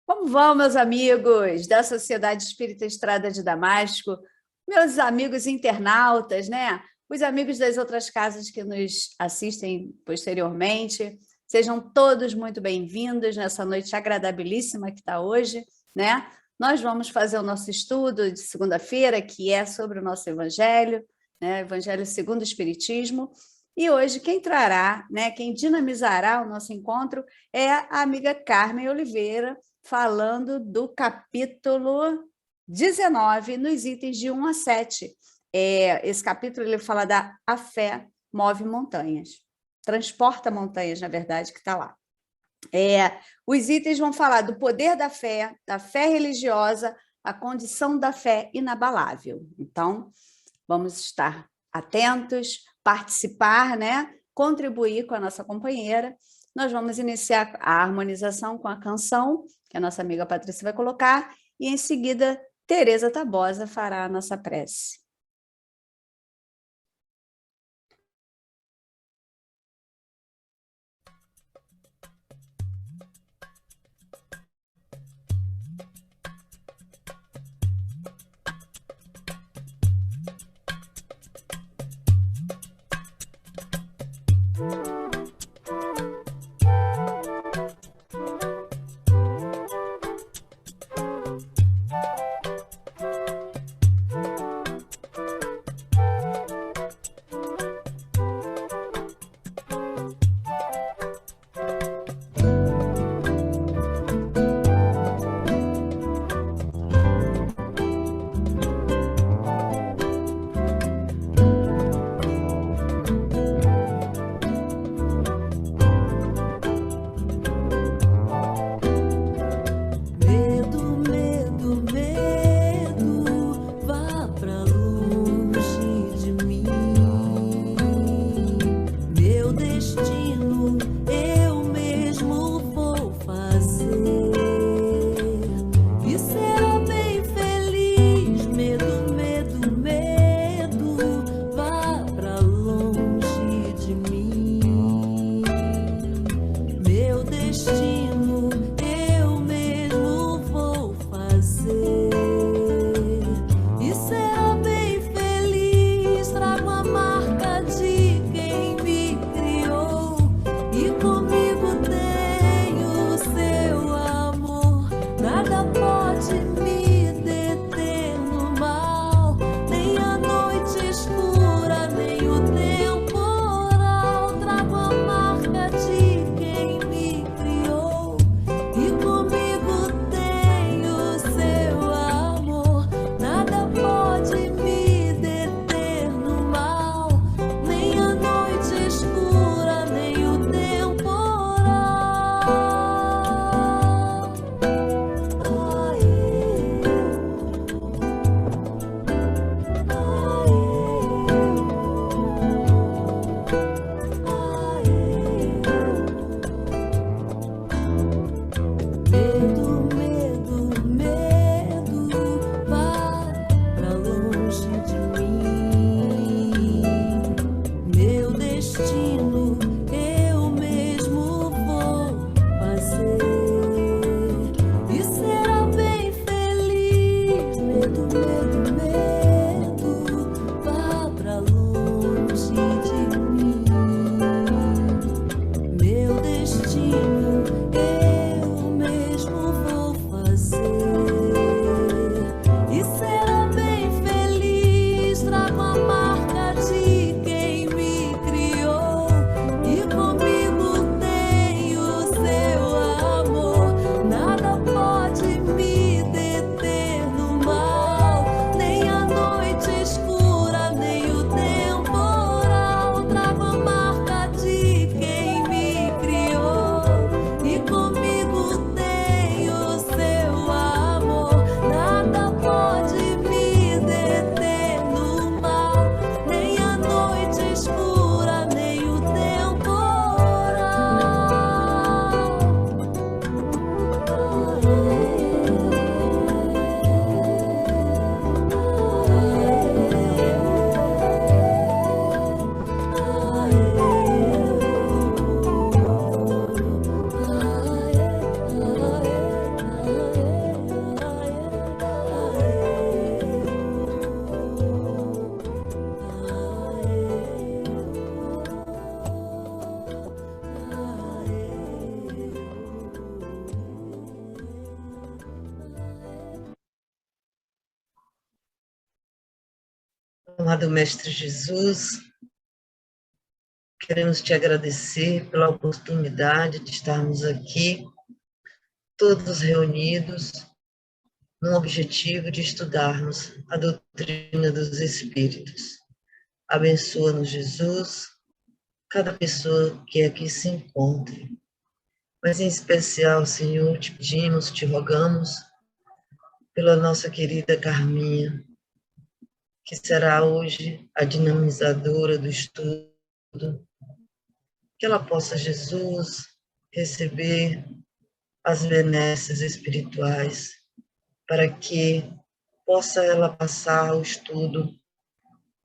Como vão, meus amigos da Sociedade Espírita Estrada de Damasco, meus amigos internautas, né? Os amigos das outras casas que nos assistem posteriormente, sejam todos muito bem-vindos nessa noite agradabilíssima que está hoje, né? Nós vamos fazer o nosso estudo de segunda-feira, que é sobre o nosso Evangelho, né? Evangelho segundo o Espiritismo. E hoje quem trará, né, quem dinamizará o nosso encontro é a amiga Carmen Oliveira, falando do capítulo 19, nos itens de 1 a 7. Esse capítulo ele fala da A Fé Move Montanhas, transporta montanhas, na verdade, que está lá. Os itens vão falar do poder da fé religiosa, a condição da fé inabalável. Então, vamos estar atentos, participar, né? Contribuir com a nossa companheira. Nós vamos iniciar a harmonização com a canção, que a nossa amiga Patrícia vai colocar, e em seguida, Tereza Tabosa fará a nossa prece. Amado Mestre Jesus, queremos te agradecer pela oportunidade de estarmos aqui, todos reunidos, no objetivo de estudarmos a doutrina dos Espíritos. Abençoa-nos, Jesus, cada pessoa que aqui se encontre. Mas, em especial, Senhor, te pedimos, te rogamos, pela nossa querida Carminha, que será hoje a dinamizadora do estudo, que ela possa, Jesus, receber as benesses espirituais, para que possa ela passar o estudo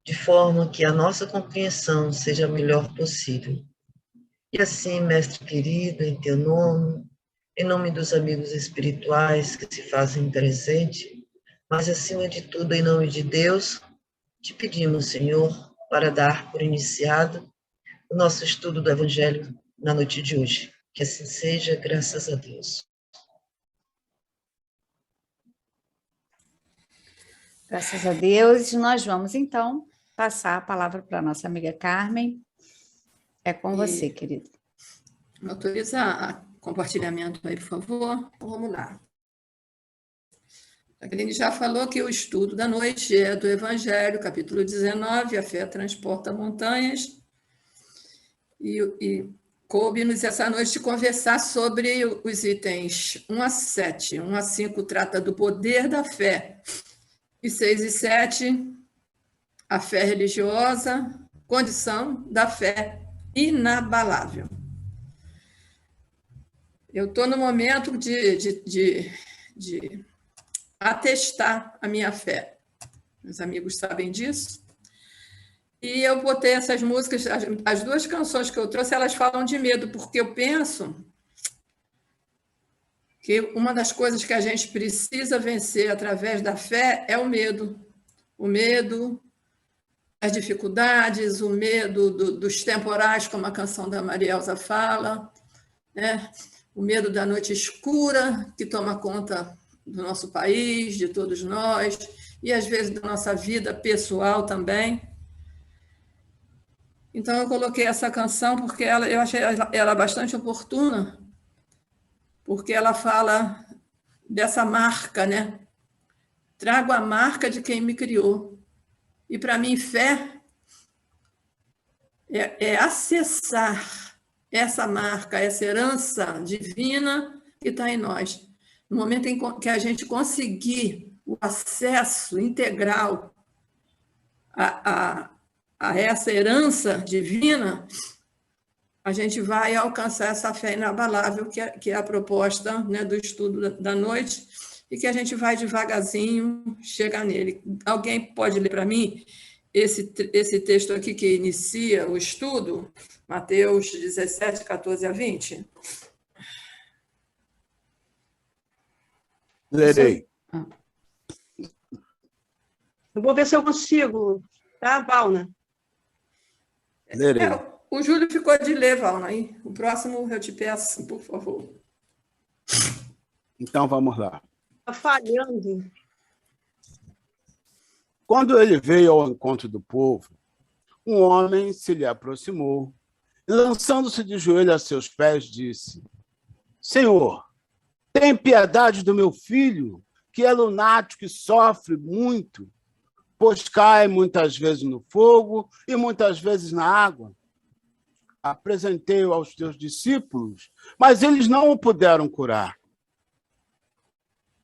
de forma que a nossa compreensão seja a melhor possível. E assim, Mestre querido, em teu nome, em nome dos amigos espirituais que se fazem presente, mas acima de tudo, em nome de Deus, te pedimos, Senhor, para dar por iniciado o nosso estudo do Evangelho na noite de hoje. Que assim seja, graças a Deus. Graças a Deus. Nós vamos, então, passar a palavra para a nossa amiga Carmen. É com você, querida. Autoriza o compartilhamento aí, por favor. Então, vamos lá. A Aline já falou que o estudo da noite é do Evangelho, capítulo 19, a fé transporta montanhas. E coube-nos essa noite conversar sobre os itens 1 a 7. 1 a 5 trata do poder da fé. E 6 e 7, a fé religiosa, condição da fé inabalável. Eu estou no momento de atestar a minha fé. Meus amigos sabem disso. E eu botei essas músicas, as duas canções que eu trouxe, elas falam de medo, porque eu penso que uma das coisas que a gente precisa vencer através da fé é o medo. O medo, as dificuldades, o medo dos temporais, como a canção da Maria Elza fala, né? O medo da noite escura, que toma conta do nosso país, de todos nós, e às vezes da nossa vida pessoal também. Então, eu coloquei essa canção porque eu achei ela bastante oportuna, porque ela fala dessa marca, né? Trago a marca de quem me criou. E, para mim, fé é acessar essa marca, essa herança divina que está em nós. No momento em que a gente conseguir o acesso integral a essa herança divina, a gente vai alcançar essa fé inabalável, que é a proposta, né, do estudo da noite, e que a gente vai devagarzinho chegar nele. Alguém pode ler para mim esse texto aqui que inicia o estudo, Mateus 17, 14 a 20? Lerei. Eu vou ver se eu consigo, tá, Valna? Lerei. O Júlio ficou de ler, Valna. Aí. O próximo eu te peço, por favor. Então, vamos lá. Está falhando. Quando ele veio ao encontro do povo, um homem se lhe aproximou e, lançando-se de joelho a seus pés, disse: Senhor, tem piedade do meu filho, que é lunático e sofre muito, pois cai muitas vezes no fogo e muitas vezes na água. Apresentei-o aos teus discípulos, mas eles não o puderam curar.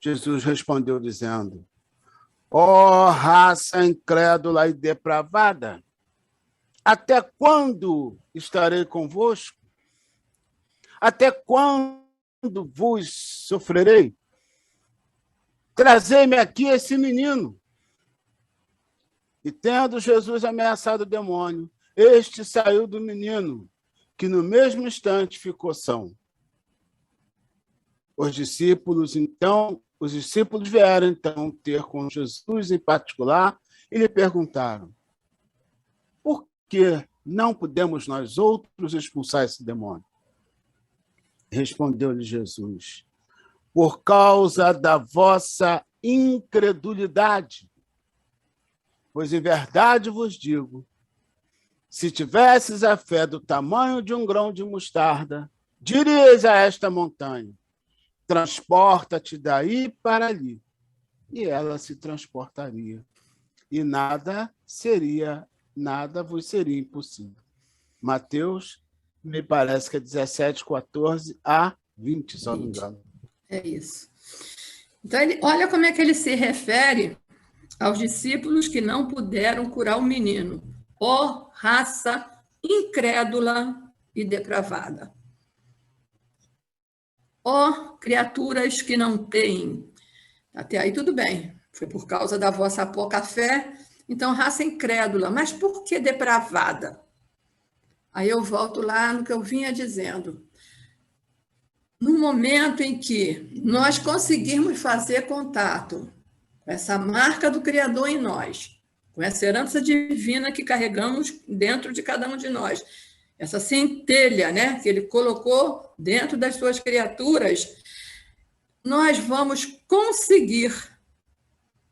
Jesus respondeu dizendo: Ó raça incrédula e depravada, até quando estarei convosco? Até quando vos sofrerei? Trazei-me aqui esse menino. E tendo Jesus ameaçado o demônio, este saiu do menino, que no mesmo instante ficou são. Os discípulos vieram então ter com Jesus em particular e lhe perguntaram: por que não podemos nós outros expulsar esse demônio? Respondeu-lhe Jesus: por causa da vossa incredulidade. Pois em verdade vos digo, se tivesses a fé do tamanho de um grão de mostarda, dirias a esta montanha, transporta-te daí para ali, e ela se transportaria. E nada vos seria impossível. Mateus, me parece que é 17, 14 a 20, se não me engano. É isso. Então, olha como é que ele se refere aos discípulos que não puderam curar o menino. Ó raça incrédula e depravada. Ó criaturas que não têm. Até aí tudo bem. Foi por causa da vossa pouca fé. Então, raça incrédula. Mas por que depravada? Aí eu volto lá no que eu vinha dizendo. No momento em que nós conseguirmos fazer contato com essa marca do Criador em nós, com essa herança divina que carregamos dentro de cada um de nós, essa centelha, né, que ele colocou dentro das suas criaturas, nós vamos conseguir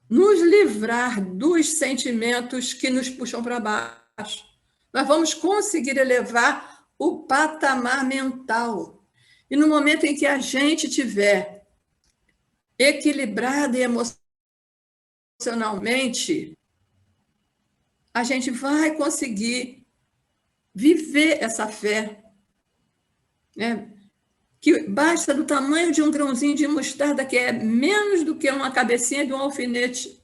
nos livrar dos sentimentos que nos puxam para baixo. Nós vamos conseguir elevar o patamar mental. E no momento em que a gente tiver equilibrado emocionalmente, a gente vai conseguir viver essa fé, né? Que basta do tamanho de um grãozinho de mostarda, que é menos do que uma cabecinha de um alfinete.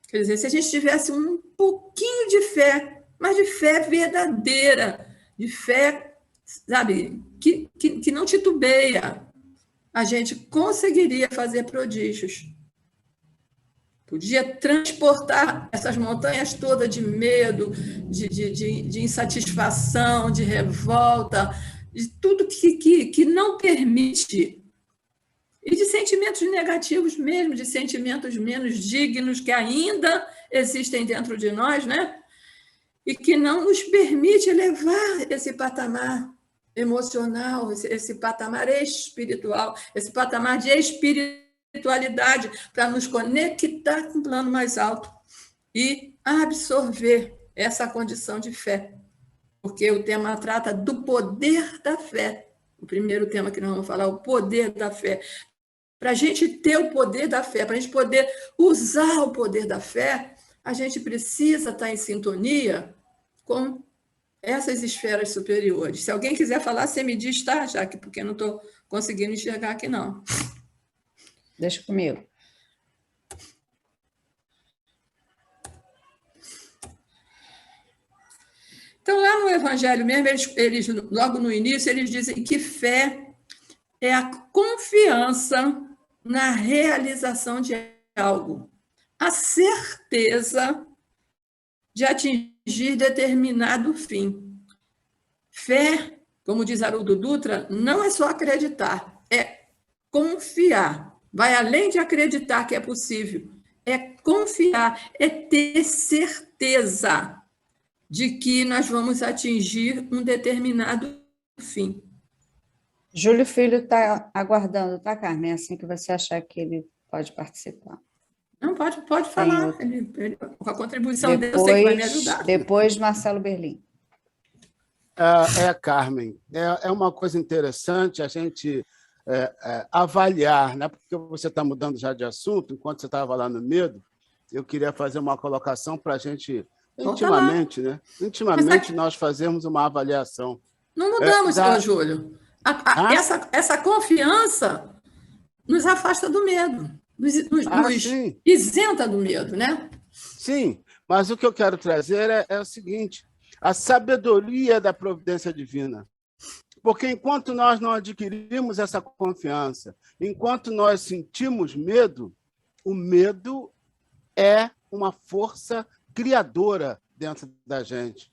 Quer dizer, se a gente tivesse um pouquinho de fé, mas de fé verdadeira, de fé, sabe, que não titubeia, a gente conseguiria fazer prodígios. Podia transportar essas montanhas todas de medo, de insatisfação, de revolta, de tudo que não permite, e de sentimentos negativos mesmo, de sentimentos menos dignos que ainda existem dentro de nós, né? E que não nos permite elevar esse patamar emocional, esse patamar espiritual, esse patamar de espiritualidade, para nos conectar com o plano mais alto e absorver essa condição de fé. Porque o tema trata do poder da fé. O primeiro tema que nós vamos falar, o poder da fé. Para a gente ter o poder da fé, para a gente poder usar o poder da fé, a gente precisa estar em sintonia com essas esferas superiores. Se alguém quiser falar, você me diz, tá, Jaque? Porque eu não estou conseguindo enxergar aqui, não. Deixa comigo. Então, lá no Evangelho mesmo, eles logo no início, eles dizem que fé é a confiança na realização de algo, a certeza de atingir determinado fim. Fé, como diz Haroldo Dutra, não é só acreditar, é confiar. Vai além de acreditar que é possível, é confiar, é ter certeza de que nós vamos atingir um determinado fim. Júlio Filho está aguardando, tá, Carmen? Assim que você achar que ele pode participar. Não, pode falar. Com a contribuição dele, eu sei que vai me ajudar. Depois, Marcelo Berlim. Carmen, é uma coisa interessante a gente avaliar, né? Porque você está mudando já de assunto, enquanto você estava lá no medo, eu queria fazer uma colocação para a gente, intimamente, né? Intimamente, nós fazemos uma avaliação. Não mudamos, senhor Júlio. Essa confiança nos afasta do medo, nos isenta do medo, né? Sim, mas o que eu quero trazer é o seguinte: a sabedoria da providência divina. Porque enquanto nós não adquirimos essa confiança, enquanto nós sentimos medo, o medo é uma força criadora dentro da gente.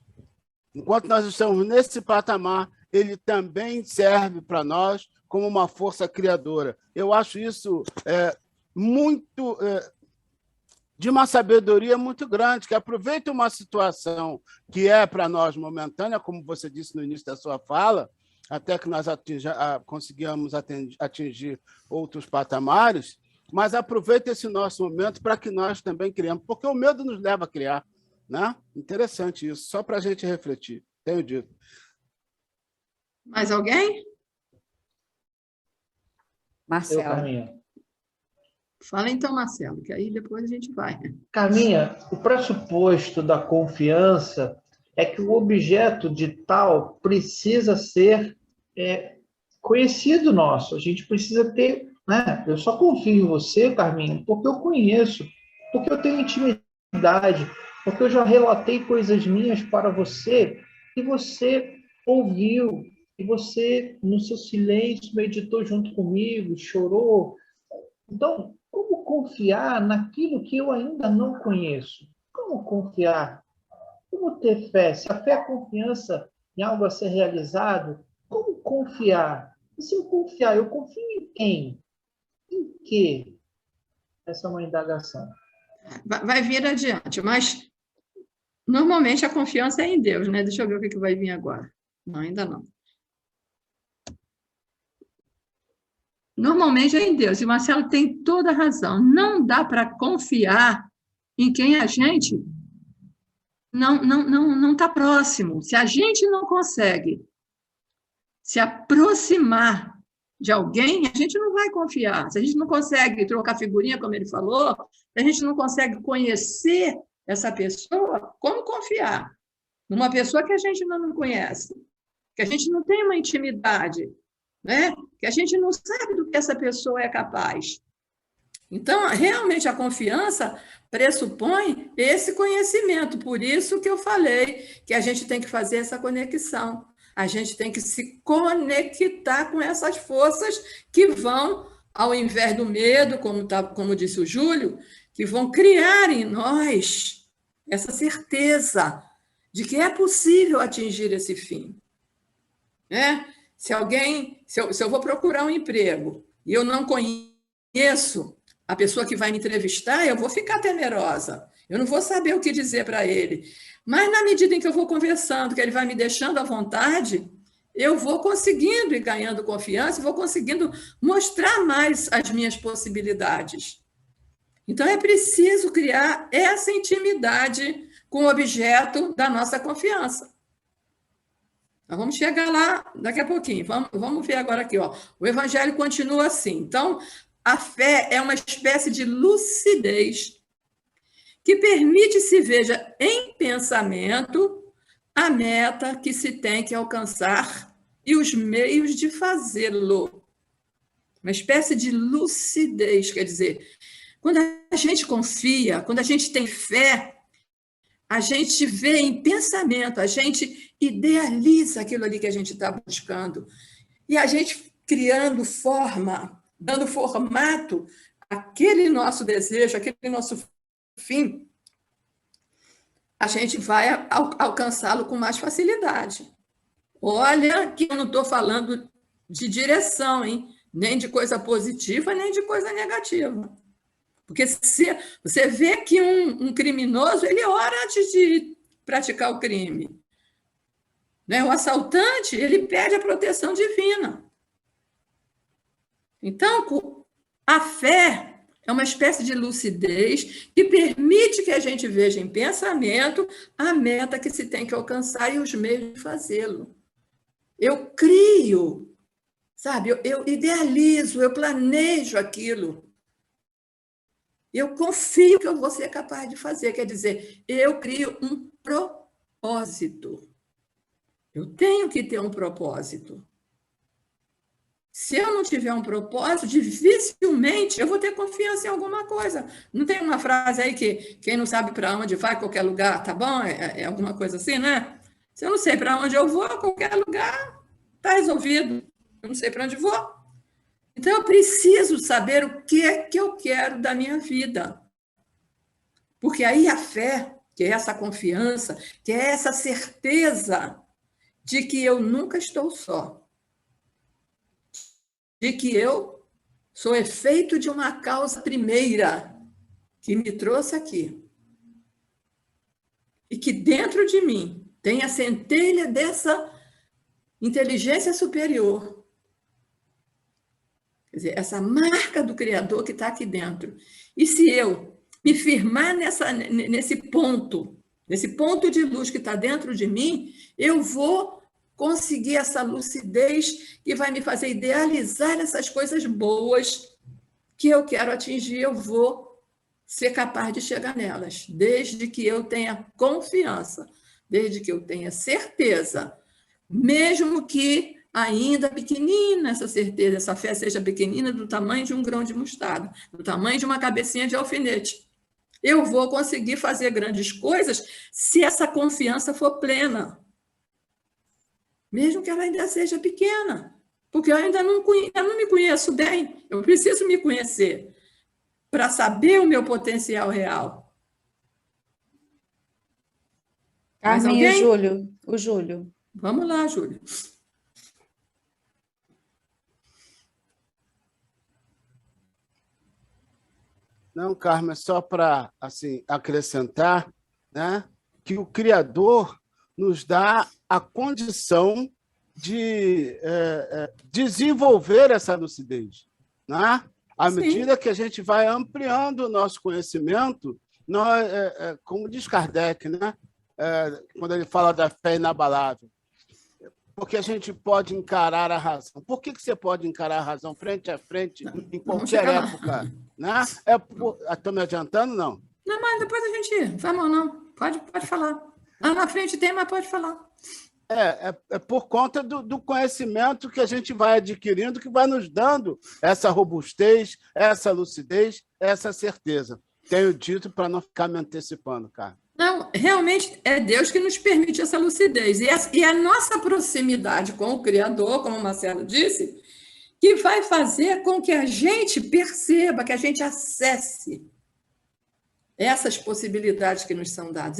Enquanto nós estamos nesse patamar, ele também serve para nós como uma força criadora. Eu acho isso muito de uma sabedoria muito grande, que aproveita uma situação que é para nós momentânea, como você disse no início da sua fala, até que nós conseguimos atingir outros patamares, mas aproveita esse nosso momento para que nós também criemos, porque o medo nos leva a criar, né? Interessante isso, só para a gente refletir. Tenho dito. Mais alguém? Marcelo. Carminha. Fala então, Marcelo, que aí depois a gente vai. Carminha, o pressuposto da confiança é que o objeto de tal precisa ser conhecido nosso. A gente precisa ter, né? Eu só confio em você, Carminha, porque eu conheço, porque eu tenho intimidade, porque eu já relatei coisas minhas para você e você ouviu, e você, no seu silêncio, meditou junto comigo, chorou. Então, como confiar naquilo que eu ainda não conheço? Como confiar? Como ter fé? Se a fé é confiança em algo a ser realizado, como confiar? E se eu confiar, eu confio em quem? Em quê? Essa é uma indagação. Vai vir adiante, mas normalmente a confiança é em Deus, né? Deixa eu ver o que vai vir agora. Não, ainda não. Normalmente é em Deus, e o Marcelo tem toda a razão. Não dá para confiar em quem a gente não está próximo. Se a gente não consegue se aproximar de alguém, a gente não vai confiar. Se a gente não consegue trocar figurinha, como ele falou, se a gente não consegue conhecer essa pessoa, como confiar numa pessoa que a gente não conhece, que a gente não tem uma intimidade, né? Que a gente não sabe do que essa pessoa é capaz. Então, realmente, a confiança pressupõe esse conhecimento. Por isso que eu falei que a gente tem que fazer essa conexão. A gente tem que se conectar com essas forças que vão, ao invés do medo, como disse o Júlio, que vão criar em nós essa certeza de que é possível atingir esse fim. Né? Se eu vou procurar um emprego e eu não conheço a pessoa que vai me entrevistar, eu vou ficar temerosa. Eu não vou saber o que dizer para ele. Mas, na medida em que eu vou conversando, que ele vai me deixando à vontade, eu vou conseguindo ir ganhando confiança, vou conseguindo mostrar mais as minhas possibilidades. Então, é preciso criar essa intimidade com o objeto da nossa confiança. Nós vamos chegar lá daqui a pouquinho. Vamos ver agora aqui. Ó. O Evangelho continua assim. Então, a fé é uma espécie de lucidez que permite se veja em pensamento a meta que se tem que alcançar e os meios de fazê-lo. Uma espécie de lucidez, quer dizer, quando a gente confia, quando a gente tem fé, a gente vê em pensamento, a gente idealiza aquilo ali que a gente está buscando. E a gente criando forma, dando formato àquele nosso desejo, àquele nosso fim, a gente vai alcançá-lo com mais facilidade. Olha que eu não estou falando de direção, hein? Nem de coisa positiva, nem de coisa negativa. Porque se você vê que um criminoso, ele ora antes de praticar o crime. Né? O assaltante, ele pede a proteção divina. Então, a fé é uma espécie de lucidez que permite que a gente veja em pensamento a meta que se tem que alcançar e os meios de fazê-lo. Eu crio, sabe? Eu idealizo, eu planejo aquilo. Eu confio que eu vou ser capaz de fazer. Quer dizer, eu crio um propósito. Eu tenho que ter um propósito. Se eu não tiver um propósito, dificilmente eu vou ter confiança em alguma coisa. Não tem uma frase aí que quem não sabe para onde vai, qualquer lugar, tá bom? É alguma coisa assim, né? Se eu não sei para onde eu vou, qualquer lugar está resolvido. Eu não sei para onde vou. Então, eu preciso saber o que é que eu quero da minha vida. Porque aí a fé, que é essa confiança, que é essa certeza de que eu nunca estou só. De que eu sou efeito de uma causa primeira que me trouxe aqui. E que dentro de mim tem a centelha dessa inteligência superior. Quer dizer, essa marca do Criador que está aqui dentro. E se eu me firmar nesse ponto de luz que está dentro de mim, eu vou conseguir essa lucidez que vai me fazer idealizar essas coisas boas que eu quero atingir, eu vou ser capaz de chegar nelas, desde que eu tenha confiança, desde que eu tenha certeza, mesmo que ainda pequenina essa certeza, essa fé seja pequenina, do tamanho de um grão de mostarda, do tamanho de uma cabecinha de alfinete. Eu vou conseguir fazer grandes coisas se essa confiança for plena, mesmo que ela ainda seja pequena, porque eu ainda não me conheço bem, eu preciso me conhecer para saber o meu potencial real. Carmen e Júlio. O Júlio. Vamos lá, Júlio. Não, Carmen, só para assim, acrescentar, né, que o Criador nos dá a condição de desenvolver essa lucidez, né? À medida que a gente vai ampliando o nosso conhecimento, nós, como diz Kardec, né? Quando ele fala da fé inabalável, porque a gente pode encarar a razão. Por que você pode encarar a razão frente a frente em qualquer época? Né? Estou me adiantando, não? Não, mas depois a gente... Vamos, não. Pode falar. Lá na frente tem, mas pode falar. É por conta do conhecimento que a gente vai adquirindo, que vai nos dando essa robustez, essa lucidez, essa certeza. Tenho dito para não ficar me antecipando, Carmen. Não, realmente é Deus que nos permite essa lucidez. E a nossa proximidade com o Criador, como o Marcelo disse, que vai fazer com que a gente perceba, que a gente acesse essas possibilidades que nos são dadas,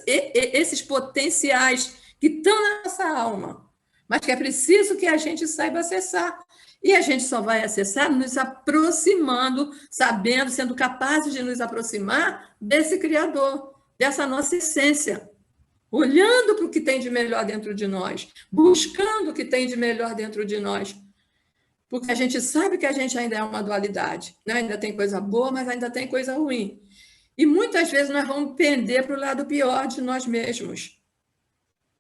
esses potenciais que estão na nossa alma, mas que é preciso que a gente saiba acessar. E a gente só vai acessar nos aproximando, sabendo, sendo capazes de nos aproximar desse Criador, dessa nossa essência, olhando para o que tem de melhor dentro de nós, buscando o que tem de melhor dentro de nós, porque a gente sabe que a gente ainda é uma dualidade, né? Ainda tem coisa boa, mas ainda tem coisa ruim. E muitas vezes nós vamos pender para o lado pior de nós mesmos.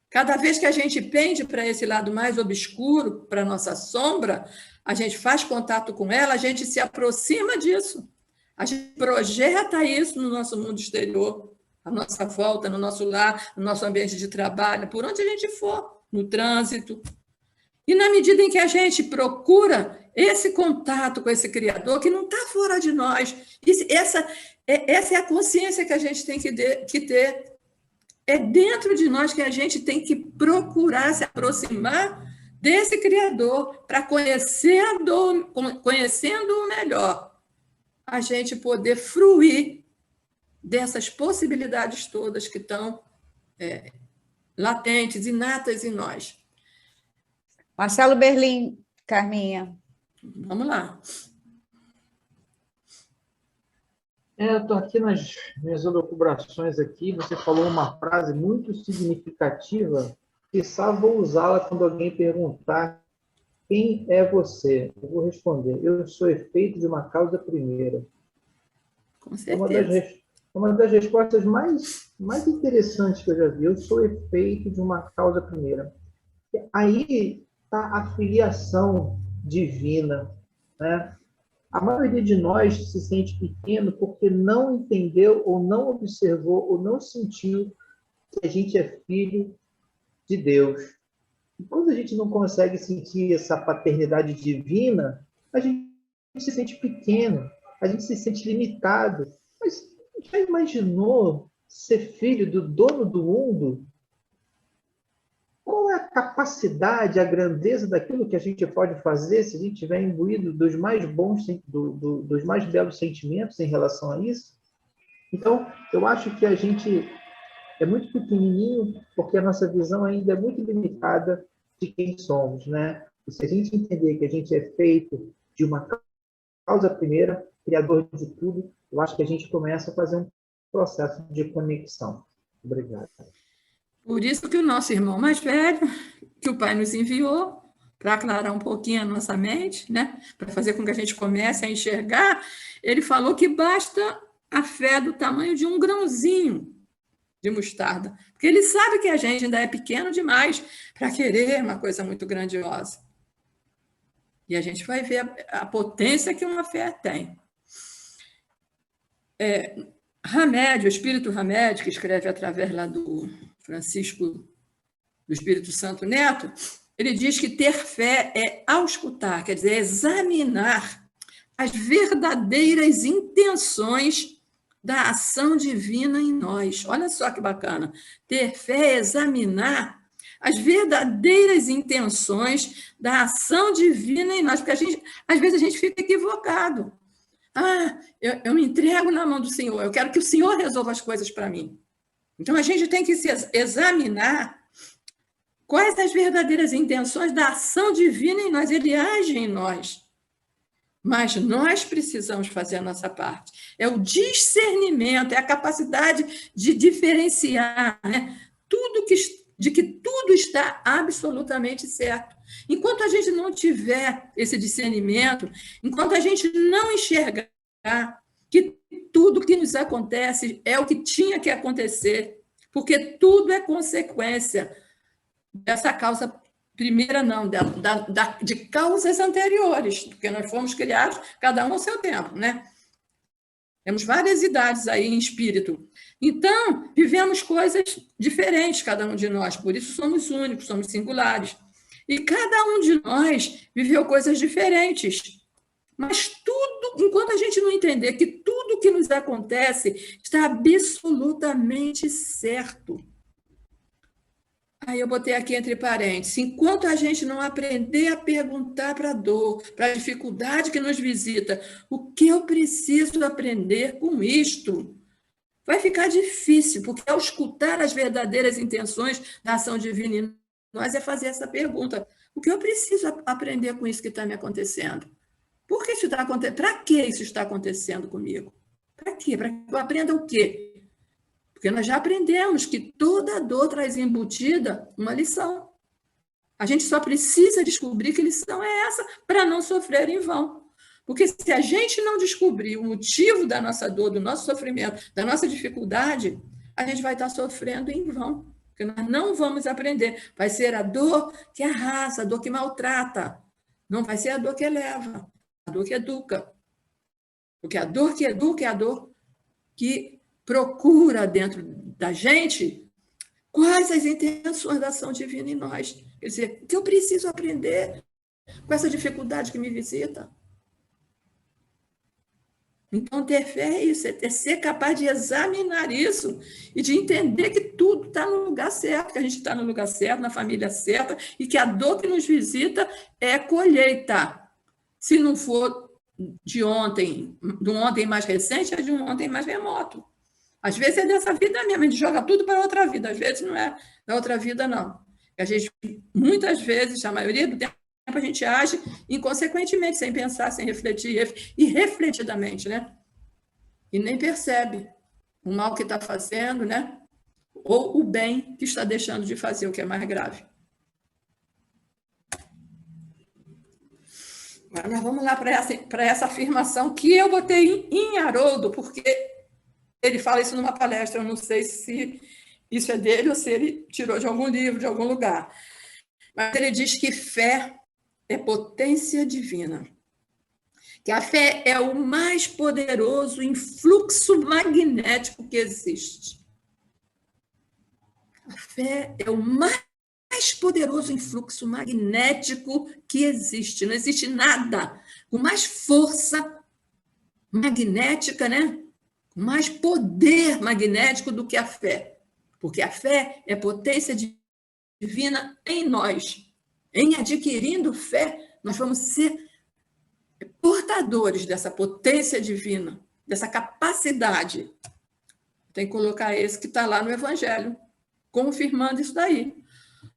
Cada vez que a gente pende para esse lado mais obscuro, para a nossa sombra, a gente faz contato com ela, a gente se aproxima disso. A gente projeta isso no nosso mundo exterior, à nossa volta, no nosso lar, no nosso ambiente de trabalho, por onde a gente for, no trânsito. E na medida em que a gente procura esse contato com esse Criador, que não está fora de nós, essa é a consciência que a gente tem que ter. É dentro de nós que a gente tem que procurar se aproximar desse Criador, para conhecendo-o melhor, a gente poder fruir dessas possibilidades todas que estão latentes, inatas em nós. Marcelo Berlim, Carminha. Vamos lá. Eu estou aqui nas minhas elucubrações aqui, você falou uma frase muito significativa, que só vou usá-la quando alguém perguntar quem é você. Eu vou responder, eu sou efeito de uma causa primeira. Com certeza. Uma das respostas mais interessantes que eu já vi, eu sou efeito de uma causa primeira. Aí está a filiação divina, né? A maioria de nós se sente pequeno porque não entendeu, ou não observou, ou não sentiu que a gente é filho de Deus. E quando a gente não consegue sentir essa paternidade divina, a gente se sente pequeno, a gente se sente limitado. Mas já imaginou ser filho do dono do mundo? Qual é a capacidade, a grandeza daquilo que a gente pode fazer se a gente estiver imbuído dos mais bons, dos mais belos sentimentos em relação a isso? Então, eu acho que a gente é muito pequenininho porque a nossa visão ainda é muito limitada de quem somos, né? E se a gente entender que a gente é feito de uma causa primeira, criador de tudo, eu acho que a gente começa a fazer um processo de conexão. Obrigado. Por isso que o nosso irmão mais velho, que o Pai nos enviou, para aclarar um pouquinho a nossa mente, né? Para fazer com que a gente comece a enxergar, ele falou que basta a fé do tamanho de um grãozinho de mostarda, porque ele sabe que a gente ainda é pequeno demais para querer uma coisa muito grandiosa. E a gente vai ver a potência que uma fé tem. Hamed, o Espírito Hamed, que escreve através lá do Francisco do Espírito Santo Neto, ele diz que ter fé é auscultar, quer dizer, examinar as verdadeiras intenções da ação divina em nós. Olha só que bacana. Ter fé é examinar as verdadeiras intenções da ação divina em nós, porque às vezes a gente fica equivocado. Eu me entrego na mão do Senhor, eu quero que o Senhor resolva as coisas para mim. Então, a gente tem que se examinar quais as verdadeiras intenções da ação divina em nós. Ele age em nós. Mas nós precisamos fazer a nossa parte. É o discernimento, é a capacidade de diferenciar, né? De que tudo está absolutamente certo. Enquanto a gente não tiver esse discernimento, enquanto a gente não enxergar que tudo que nos acontece é o que tinha que acontecer, porque tudo é consequência dessa causa primeira, não, de causas anteriores, porque nós fomos criados, cada um ao seu tempo, né? Temos várias idades aí em espírito. Então, vivemos coisas diferentes, cada um de nós, por isso somos únicos, somos singulares. E cada um de nós viveu coisas diferentes. Mas tudo, enquanto a gente não entender que tudo que nos acontece está absolutamente certo. Aí eu botei aqui entre parênteses, enquanto a gente não aprender a perguntar para a dor, para a dificuldade que nos visita, o que eu preciso aprender com isto? Vai ficar difícil, porque ao escutar as verdadeiras intenções da ação divina em nós é fazer essa pergunta, o que eu preciso aprender com isso que está me acontecendo? Por que isso está acontecendo? Para que isso está acontecendo comigo? Para quê? Para que eu aprenda o quê? Porque nós já aprendemos que toda dor traz embutida uma lição. A gente só precisa descobrir que lição é essa para não sofrer em vão. Porque se a gente não descobrir o motivo da nossa dor, do nosso sofrimento, da nossa dificuldade, a gente vai estar sofrendo em vão. Porque nós não vamos aprender. Vai ser a dor que arrasa, a dor que maltrata. Não vai ser a dor que eleva, a dor que educa. Porque a dor que educa é a dor que procura dentro da gente quais as intenções da ação divina em nós. Quer dizer, o que eu preciso aprender com essa dificuldade que me visita? Então, ter fé é isso, é ser capaz de examinar isso e de entender que tudo está no lugar certo, que a gente está no lugar certo, na família certa, e que a dor que nos visita é colheita. Se não for de um ontem mais recente, é de um ontem mais remoto. Às vezes é dessa vida mesmo, a gente joga tudo para outra vida, às vezes não é da outra vida, não. A gente, muitas vezes, a maioria do tempo, a gente age inconsequentemente, sem pensar, sem refletir, irrefletidamente, né? E nem percebe o mal que está fazendo, né? Ou o bem que está deixando de fazer, o que é mais grave. Agora nós vamos lá para essa afirmação que eu botei em Haroldo, porque ele fala isso numa palestra, eu não sei se isso é dele ou se ele tirou de algum livro, de algum lugar. Mas ele diz que fé é potência divina. Que a fé é o mais poderoso influxo magnético que existe. A fé é o mais poderoso influxo magnético que existe. Não existe nada com mais força magnética, né? Com mais poder magnético do que a fé. Porque a fé é potência divina em nós. Em adquirindo fé, nós vamos ser portadores dessa potência divina, dessa capacidade. Tem que colocar esse que está lá no Evangelho, confirmando isso daí.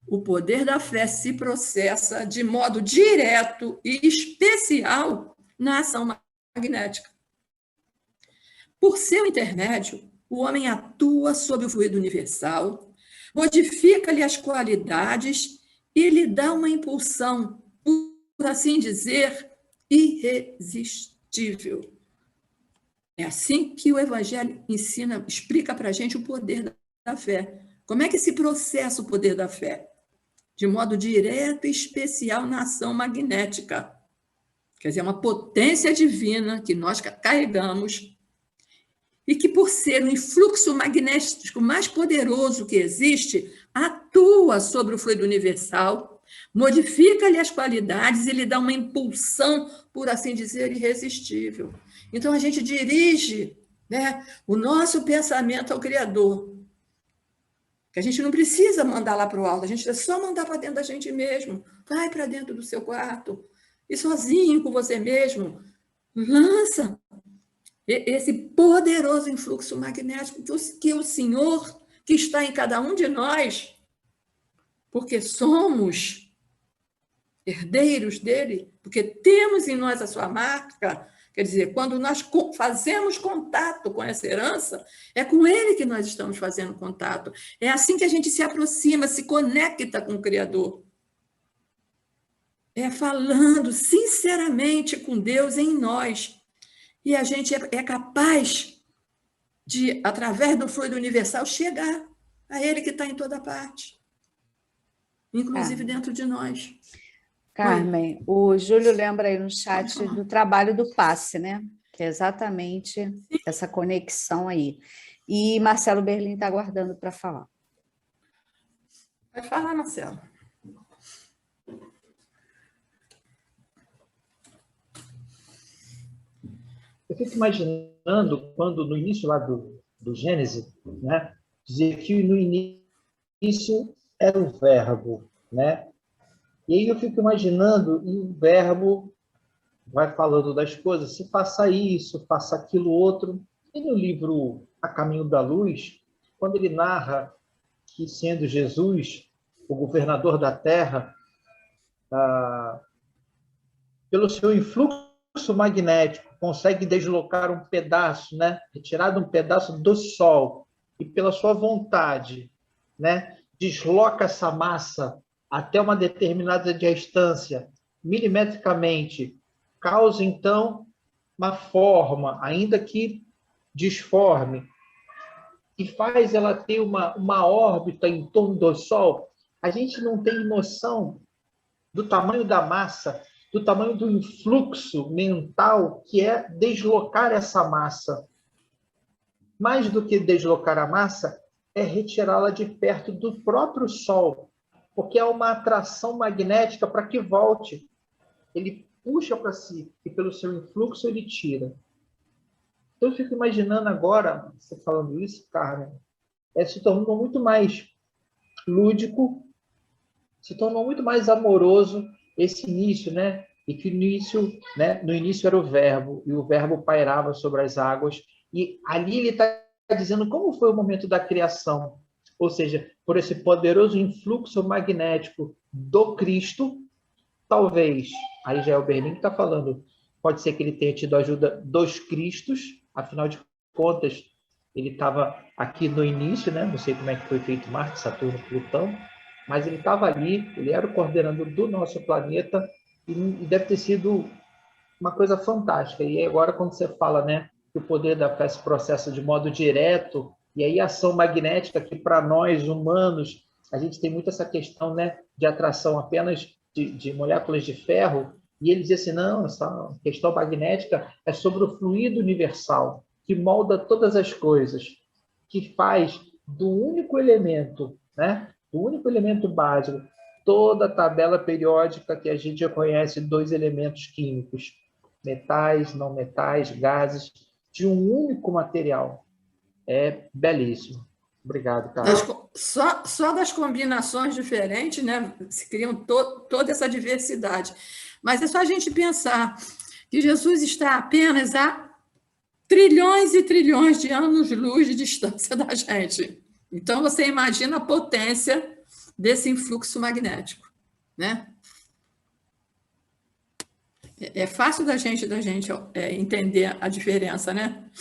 O poder da fé se processa de modo direto e especial na ação magnética. Por seu intermédio, o homem atua sob o fluido universal, modifica-lhe as qualidades e lhe dá uma impulsão assim dizer, irresistível. É assim que o Evangelho ensina, explica para a gente o poder da fé. Como é que se processa o poder da fé? De modo direto e especial na ação magnética. Quer dizer, uma potência divina que nós carregamos e que, por ser o influxo magnético mais poderoso que existe, atua sobre o fluido universal, modifica-lhe as qualidades e lhe dá uma impulsão, por assim dizer, irresistível. Então, a gente dirige, né, o nosso pensamento ao Criador, que a gente não precisa mandar lá para o alto, a gente é só mandar para dentro da gente mesmo. Vai para dentro do seu quarto, e sozinho com você mesmo, lança esse poderoso influxo magnético que o Senhor, que está em cada um de nós, porque somos herdeiros dele, porque temos em nós a sua marca, quer dizer, quando nós fazemos contato com essa herança, é com ele que nós estamos fazendo contato. É assim que a gente se aproxima, se conecta com o Criador. É falando sinceramente com Deus em nós. E a gente é capaz de, através do fluido universal, chegar a ele que está em toda parte, inclusive dentro de nós. Carmen, o Júlio lembra aí no chat do trabalho do passe, né? Que é exatamente essa conexão aí. E Marcelo Berlim está aguardando para falar. Vai falar, Marcelo. Eu fico imaginando quando, no início lá do Gênesis, né, dizia que no início era o verbo, né? E aí eu fico imaginando, e o verbo vai falando das coisas, se faça isso, faça aquilo outro. E no livro A Caminho da Luz, quando ele narra que, sendo Jesus o governador da terra, pelo seu influxo magnético, consegue deslocar um pedaço, né? Retirar um pedaço do Sol, e pela sua vontade, né? Desloca essa massa até uma determinada distância, milimetricamente, causa, então, uma forma, ainda que disforme, e faz ela ter uma órbita em torno do Sol. A gente não tem noção do tamanho da massa, do tamanho do influxo mental que é deslocar essa massa. Mais do que deslocar a massa, é retirá-la de perto do próprio Sol, porque é uma atração magnética para que volte. Ele puxa para si e pelo seu influxo ele tira. Então eu fico imaginando agora, você falando isso, Carmen, se tornou muito mais lúdico, se tornou muito mais amoroso esse início, né? E que no início era o verbo, e o verbo pairava sobre as águas, e ali ele está dizendo como foi o momento da criação, ou seja, por esse poderoso influxo magnético do Cristo, talvez, aí já é o Berlim que está falando, pode ser que ele tenha tido a ajuda dos Cristos, afinal de contas, ele estava aqui no início, né? Não sei como é que foi feito Marte, Saturno, Plutão, mas ele estava ali, ele era o coordenador do nosso planeta, e deve ter sido uma coisa fantástica. E agora, quando você fala, né, que o poder da fé se processa de modo direto, e aí a ação magnética, que para nós, humanos, a gente tem muito essa questão, né, de atração apenas de moléculas de ferro, e ele diz assim, não, essa questão magnética é sobre o fluido universal, que molda todas as coisas, que faz do único elemento, né, do único elemento básico, toda a tabela periódica que a gente já conhece, 2 elementos químicos, metais, não metais, gases, de um único material. É belíssimo. Obrigado, Carlos. Só das combinações diferentes, né, se criam toda essa diversidade. Mas é só a gente pensar que Jesus está apenas a trilhões e trilhões de anos-luz de distância da gente. Então, você imagina a potência desse influxo magnético, né? É fácil da gente entender a diferença, né?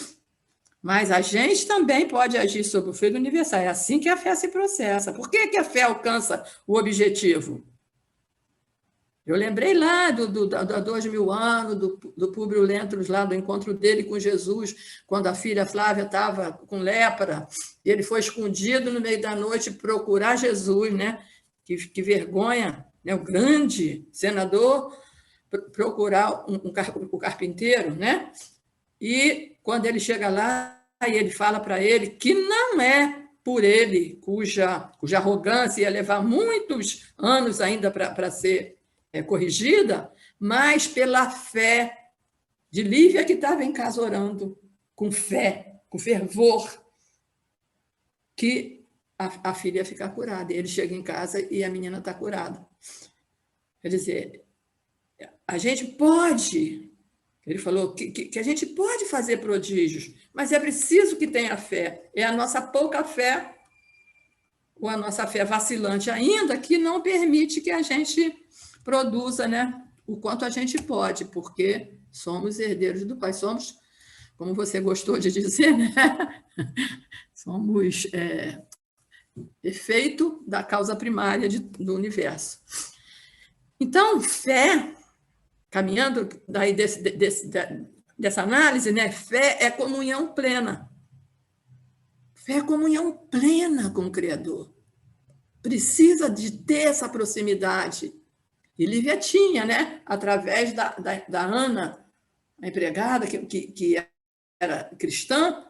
Mas a gente também pode agir sobre o fluido universal. É assim que a fé se processa. Por que a fé alcança o objetivo? Eu lembrei lá da 2000 anos, do Públio Lentulus, lá do encontro dele com Jesus, quando a filha Flávia estava com lepra, e ele foi escondido no meio da noite procurar Jesus, né? Que vergonha, né? O grande senador procurar o carpinteiro, né? E quando ele chega lá, ele fala para ele que não é por ele, cuja arrogância ia levar muitos anos ainda para ser corrigida, mas pela fé de Lívia, que estava em casa orando, com fé, com fervor, que a filha ia ficar curada. E ele chega em casa e a menina está curada. Quer dizer, a gente pode, ele falou que a gente pode fazer prodígios, mas é preciso que tenha fé. É a nossa pouca fé, ou a nossa fé vacilante ainda, que não permite que a gente produza, né, o quanto a gente pode, porque somos herdeiros do Pai, somos, como você gostou de dizer, né? Somos efeito da causa primária do universo. Então, fé, caminhando daí dessa análise, né? Fé é comunhão plena. Fé é comunhão plena com o Criador. Precisa de ter essa proximidade. E Lívia tinha, né? Através da Ana, a empregada, que era cristã,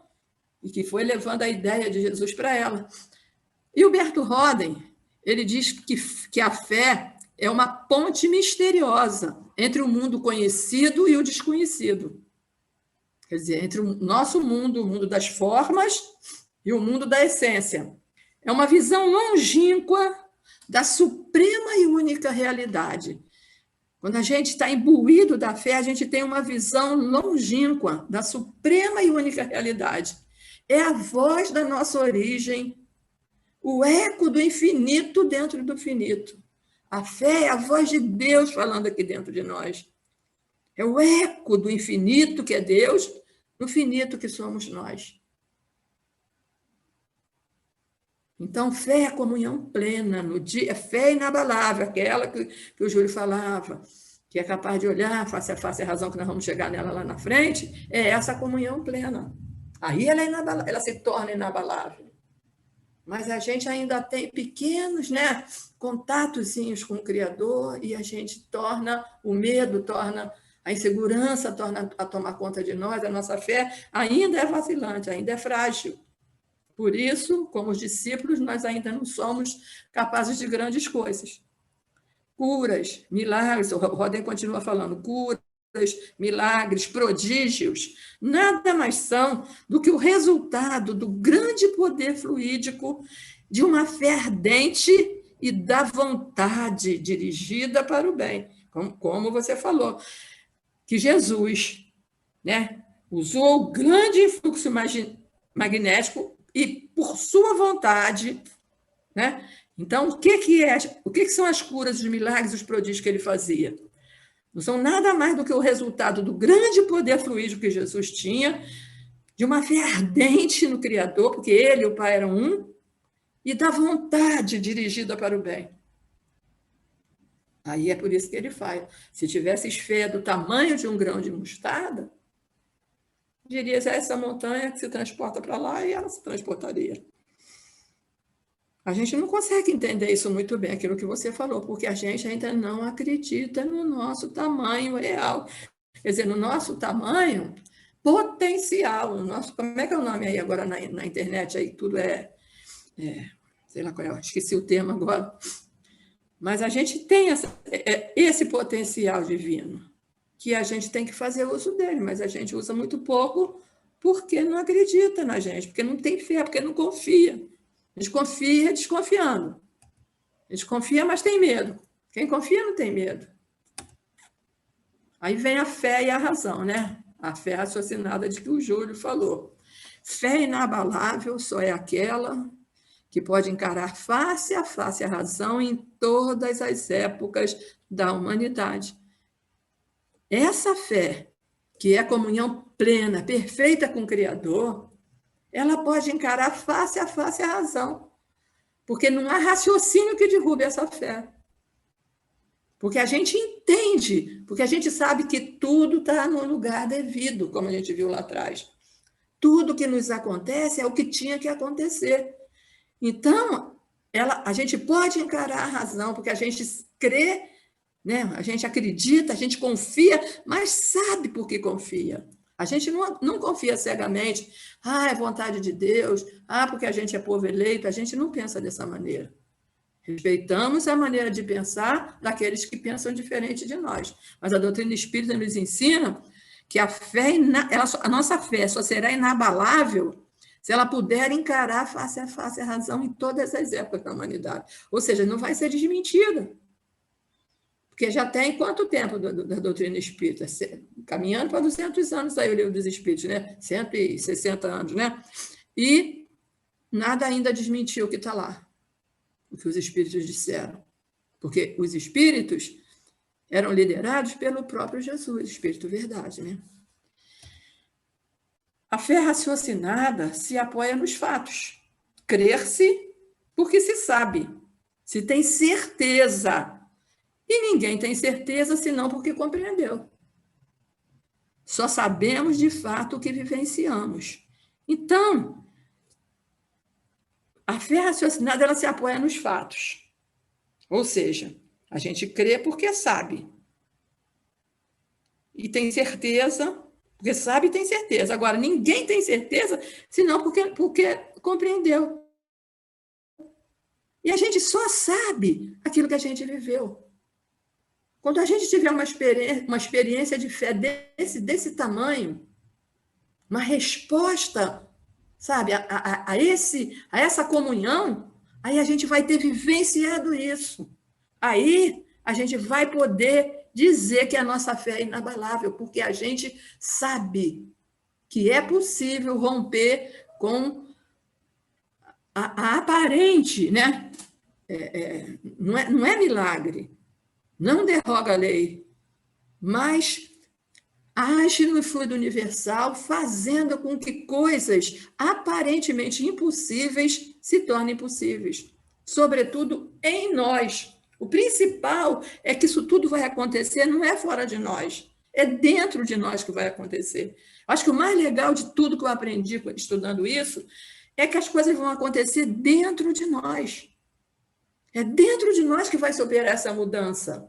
e que foi levando a ideia de Jesus para ela. E o Berto Roden, ele diz que a fé é uma ponte misteriosa entre o mundo conhecido e o desconhecido. Quer dizer, entre o nosso mundo, o mundo das formas, e o mundo da essência. É uma visão longínqua da suprema e única realidade. Quando a gente está imbuído da fé, a gente tem uma visão longínqua da suprema e única realidade. É a voz da nossa origem, o eco do infinito dentro do finito. A fé é a voz de Deus falando aqui dentro de nós. É o eco do infinito, que é Deus, no finito, que somos nós. Então, fé é comunhão plena, no dia, fé inabalável, aquela que o Júlio falava, que é capaz de olhar face a face a razão, que nós vamos chegar nela lá na frente, é essa comunhão plena. Aí ela, ela se torna inabalável. Mas a gente ainda tem pequenos, né, contatozinhos com o Criador, e a gente torna o medo, torna a insegurança, torna a tomar conta de nós, a nossa fé ainda é vacilante, ainda é frágil. Por isso, como os discípulos, nós ainda não somos capazes de grandes coisas. Curas, milagres, o Roden continua falando, curas, milagres, prodígios, nada mais são do que o resultado do grande poder fluídico de uma fé ardente e da vontade dirigida para o bem. Como você falou, que Jesus, né, usou o grande fluxo magnético e por sua vontade, né? Então, o que são as curas, os milagres, os prodígios que ele fazia? Não são nada mais do que o resultado do grande poder fluídico que Jesus tinha, de uma fé ardente no Criador, porque ele e o Pai eram um, e da vontade dirigida para o bem. Aí é por isso que ele faz. Se tivesses fé do tamanho de um grão de mostarda, diria essa montanha que se transporta para lá, e ela se transportaria. A gente não consegue entender isso muito bem, aquilo que você falou, porque a gente ainda não acredita no nosso tamanho real. Quer dizer, no nosso tamanho potencial, no nosso, como é que é o nome aí agora na internet? Aí tudo sei lá qual é, esqueci o termo agora. Mas a gente tem esse potencial divino, que a gente tem que fazer uso dele, mas a gente usa muito pouco porque não acredita na gente, porque não tem fé, porque não confia. A gente confia desconfiando. A gente confia, mas tem medo. Quem confia não tem medo. Aí vem a fé e a razão, né? A fé raciocinada de que o Júlio falou. Fé inabalável só é aquela que pode encarar face a face a razão em todas as épocas da humanidade. Essa fé, que é comunhão plena, perfeita com o Criador, ela pode encarar face a face a razão, porque não há raciocínio que derrube essa fé. Porque a gente entende, porque a gente sabe que tudo está no lugar devido, como a gente viu lá atrás. Tudo que nos acontece é o que tinha que acontecer. Então, a gente pode encarar a razão, porque a gente crê, né? A gente acredita, a gente confia, mas sabe por que confia. A gente não confia cegamente. É vontade de Deus. Porque a gente é povo eleito. A gente não pensa dessa maneira. Respeitamos a maneira de pensar daqueles que pensam diferente de nós. Mas a doutrina espírita nos ensina que a fé, a nossa fé só será inabalável se ela puder encarar face a face a razão em todas as épocas da humanidade. Ou seja, não vai ser desmentida. Porque já tem quanto tempo da doutrina espírita? Caminhando para 200 anos aí o Livro dos Espíritos, né? 160 anos, né? E nada ainda desmentiu o que está lá, o que os espíritos disseram. Porque os espíritos eram liderados pelo próprio Jesus, Espírito Verdade, né? A fé raciocinada se apoia nos fatos. Crer-se porque se sabe, se tem certeza. E ninguém tem certeza senão porque compreendeu. Só sabemos de fato o que vivenciamos. Então, a fé raciocinada ela se apoia nos fatos. Ou seja, a gente crê porque sabe. E tem certeza, porque sabe e tem certeza. Agora, ninguém tem certeza senão porque compreendeu. E a gente só sabe aquilo que a gente viveu. Quando a gente tiver uma experiência de fé desse tamanho, uma resposta, sabe, a essa comunhão, aí a gente vai ter vivenciado isso. Aí a gente vai poder dizer que a nossa fé é inabalável, porque a gente sabe que é possível romper com a aparente, né? Não é milagre. Não derroga a lei, mas age no fluido universal, fazendo com que coisas aparentemente impossíveis se tornem possíveis, sobretudo em nós. O principal é que isso tudo vai acontecer, não é fora de nós, é dentro de nós que vai acontecer. Acho que o mais legal de tudo que eu aprendi estudando isso é que as coisas vão acontecer dentro de nós. É dentro de nós que vai se operar essa mudança.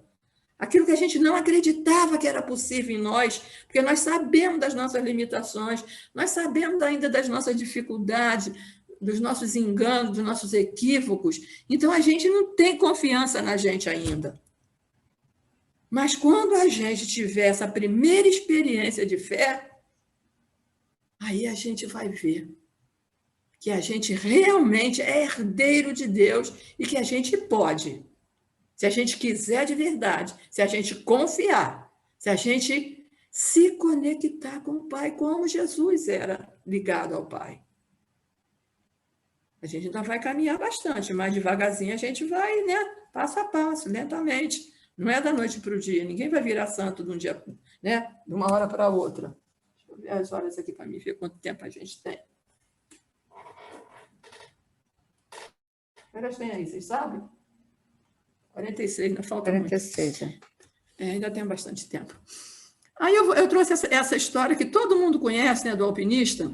Aquilo que a gente não acreditava que era possível em nós, porque nós sabemos das nossas limitações, nós sabemos ainda das nossas dificuldades, dos nossos enganos, dos nossos equívocos. Então, a gente não tem confiança na gente ainda. Mas quando a gente tiver essa primeira experiência de fé, aí a gente vai ver que a gente realmente é herdeiro de Deus e que a gente pode. Se a gente quiser de verdade, se a gente confiar, se a gente se conectar com o Pai, como Jesus era ligado ao Pai. A gente ainda vai caminhar bastante, mas devagarzinho a gente vai, né? Passo a passo, lentamente. Não é da noite para o dia. Ninguém vai virar santo de um dia, né? De uma hora para outra. Deixa eu ver as horas aqui para mim, ver quanto tempo a gente tem. Que horas tem aí, vocês sabem? 46, ainda falta 46. muito. Ainda tem bastante tempo. Aí eu trouxe essa história que todo mundo conhece, né, do alpinista,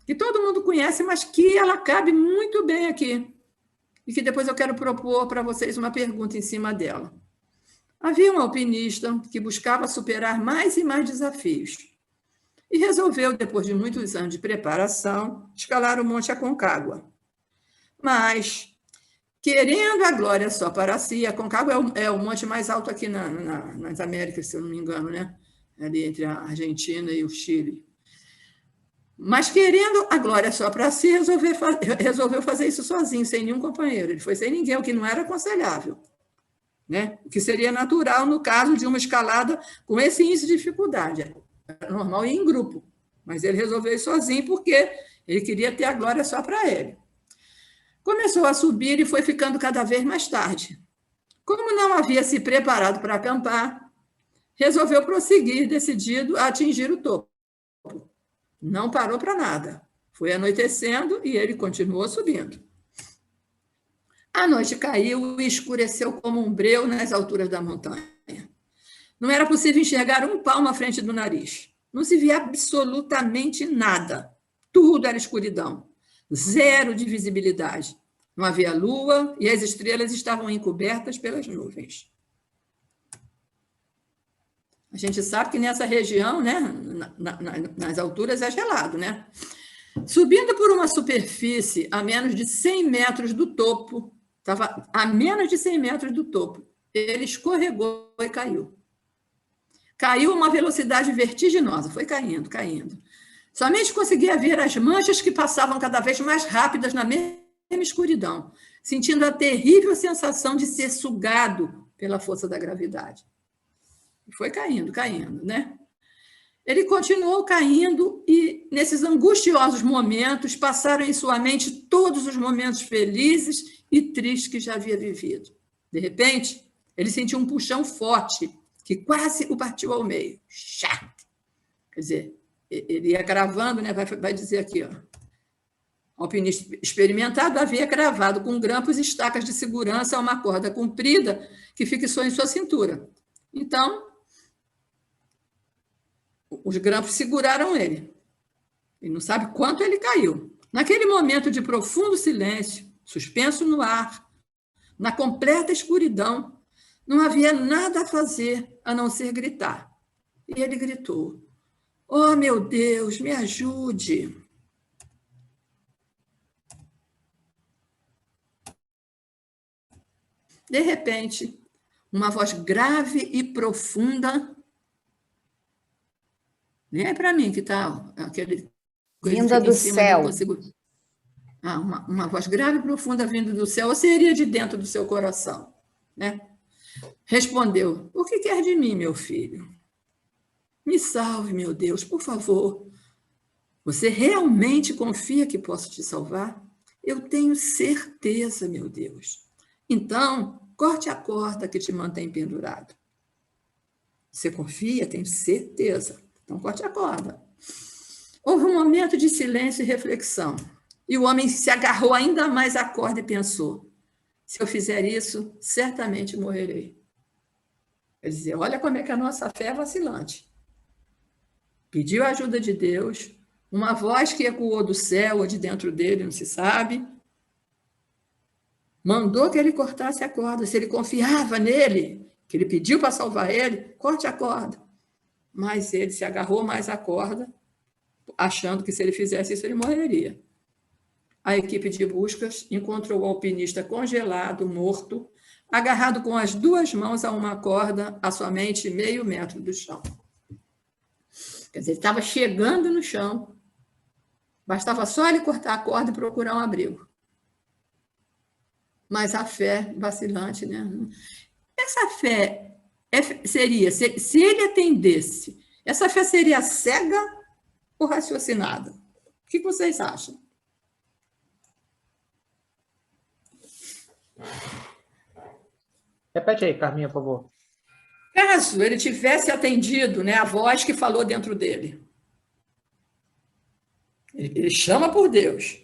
que todo mundo conhece, mas que ela cabe muito bem aqui. E que depois eu quero propor para vocês uma pergunta em cima dela. Havia um alpinista que buscava superar mais e mais desafios. E resolveu, depois de muitos anos de preparação, escalar o Monte Aconcagua. Mas, querendo a glória só para si, Aconcagua é o monte mais alto aqui nas Américas, se eu não me engano, né? Ali entre a Argentina e o Chile. Mas, querendo a glória só para si, resolveu fazer isso sozinho, sem nenhum companheiro. Ele foi sem ninguém, o que não era aconselhável, né? O que seria natural no caso de uma escalada com esse índice de dificuldade. Era normal ir em grupo, mas ele resolveu ir sozinho porque ele queria ter a glória só para ele. Começou a subir e foi ficando cada vez mais tarde. Como não havia se preparado para acampar, resolveu prosseguir, decidido a atingir o topo. Não parou para nada. Foi anoitecendo e ele continuou subindo. A noite caiu e escureceu como um breu nas alturas da montanha. Não era possível enxergar um palmo à frente do nariz. Não se via absolutamente nada. Tudo era escuridão. Zero de visibilidade. Não havia lua e as estrelas estavam encobertas pelas nuvens. A gente sabe que nessa região, né, nas alturas, é gelado, né? Subindo por uma superfície a menos de 100 metros do topo, estava a menos de 100 metros do topo, ele escorregou e caiu. Caiu a uma velocidade vertiginosa, foi caindo, caindo. Somente conseguia ver as manchas que passavam cada vez mais rápidas na mesma escuridão, sentindo a terrível sensação de ser sugado pela força da gravidade. Foi caindo, caindo, né? Ele continuou caindo e, nesses angustiosos momentos, passaram em sua mente todos os momentos felizes e tristes que já havia vivido. De repente, ele sentiu um puxão forte que quase o partiu ao meio. Chá! Quer dizer, ele ia cravando, né? Vai dizer aqui, ó. O alpinista experimentado havia cravado com grampos e estacas de segurança uma corda comprida que fixou em sua cintura. Então, os grampos seguraram ele. Ele não sabe quanto ele caiu. Naquele momento de profundo silêncio, suspenso no ar, na completa escuridão, não havia nada a fazer a não ser gritar. E ele gritou: "Oh, meu Deus, me ajude!" De repente, uma voz grave e profunda, nem é para mim que está aquele... Vinda do céu. Uma voz grave e profunda vindo do céu, ou seria de dentro do seu coração, né? Respondeu: "O que quer de mim, meu filho? Me salve, meu Deus, por favor. Você realmente confia que posso te salvar? Eu tenho certeza, meu Deus. Então, corte a corda que te mantém pendurado." Você confia? Tenho certeza. Então, corte a corda. Houve um momento de silêncio e reflexão. E o homem se agarrou ainda mais à corda e pensou: se eu fizer isso, certamente morrerei. Quer dizer, olha como é que a nossa fé é vacilante. Pediu a ajuda de Deus, uma voz que ecoou do céu ou de dentro dele, não se sabe, mandou que ele cortasse a corda. Se ele confiava nele, que ele pediu para salvar ele, corte a corda. Mas ele se agarrou mais à corda, achando que se ele fizesse isso, ele morreria. A equipe de buscas encontrou o alpinista congelado, morto, agarrado com as duas mãos a uma corda a somente meio metro do chão. Quer dizer, ele estava chegando no chão, bastava só ele cortar a corda e procurar um abrigo. Mas a fé vacilante, né? Essa fé seria, se ele atendesse, essa fé seria cega ou raciocinada? O que vocês acham? Repete aí, Carminha, por favor. Caso ele tivesse atendido, né, a voz que falou dentro dele. Ele chama por Deus.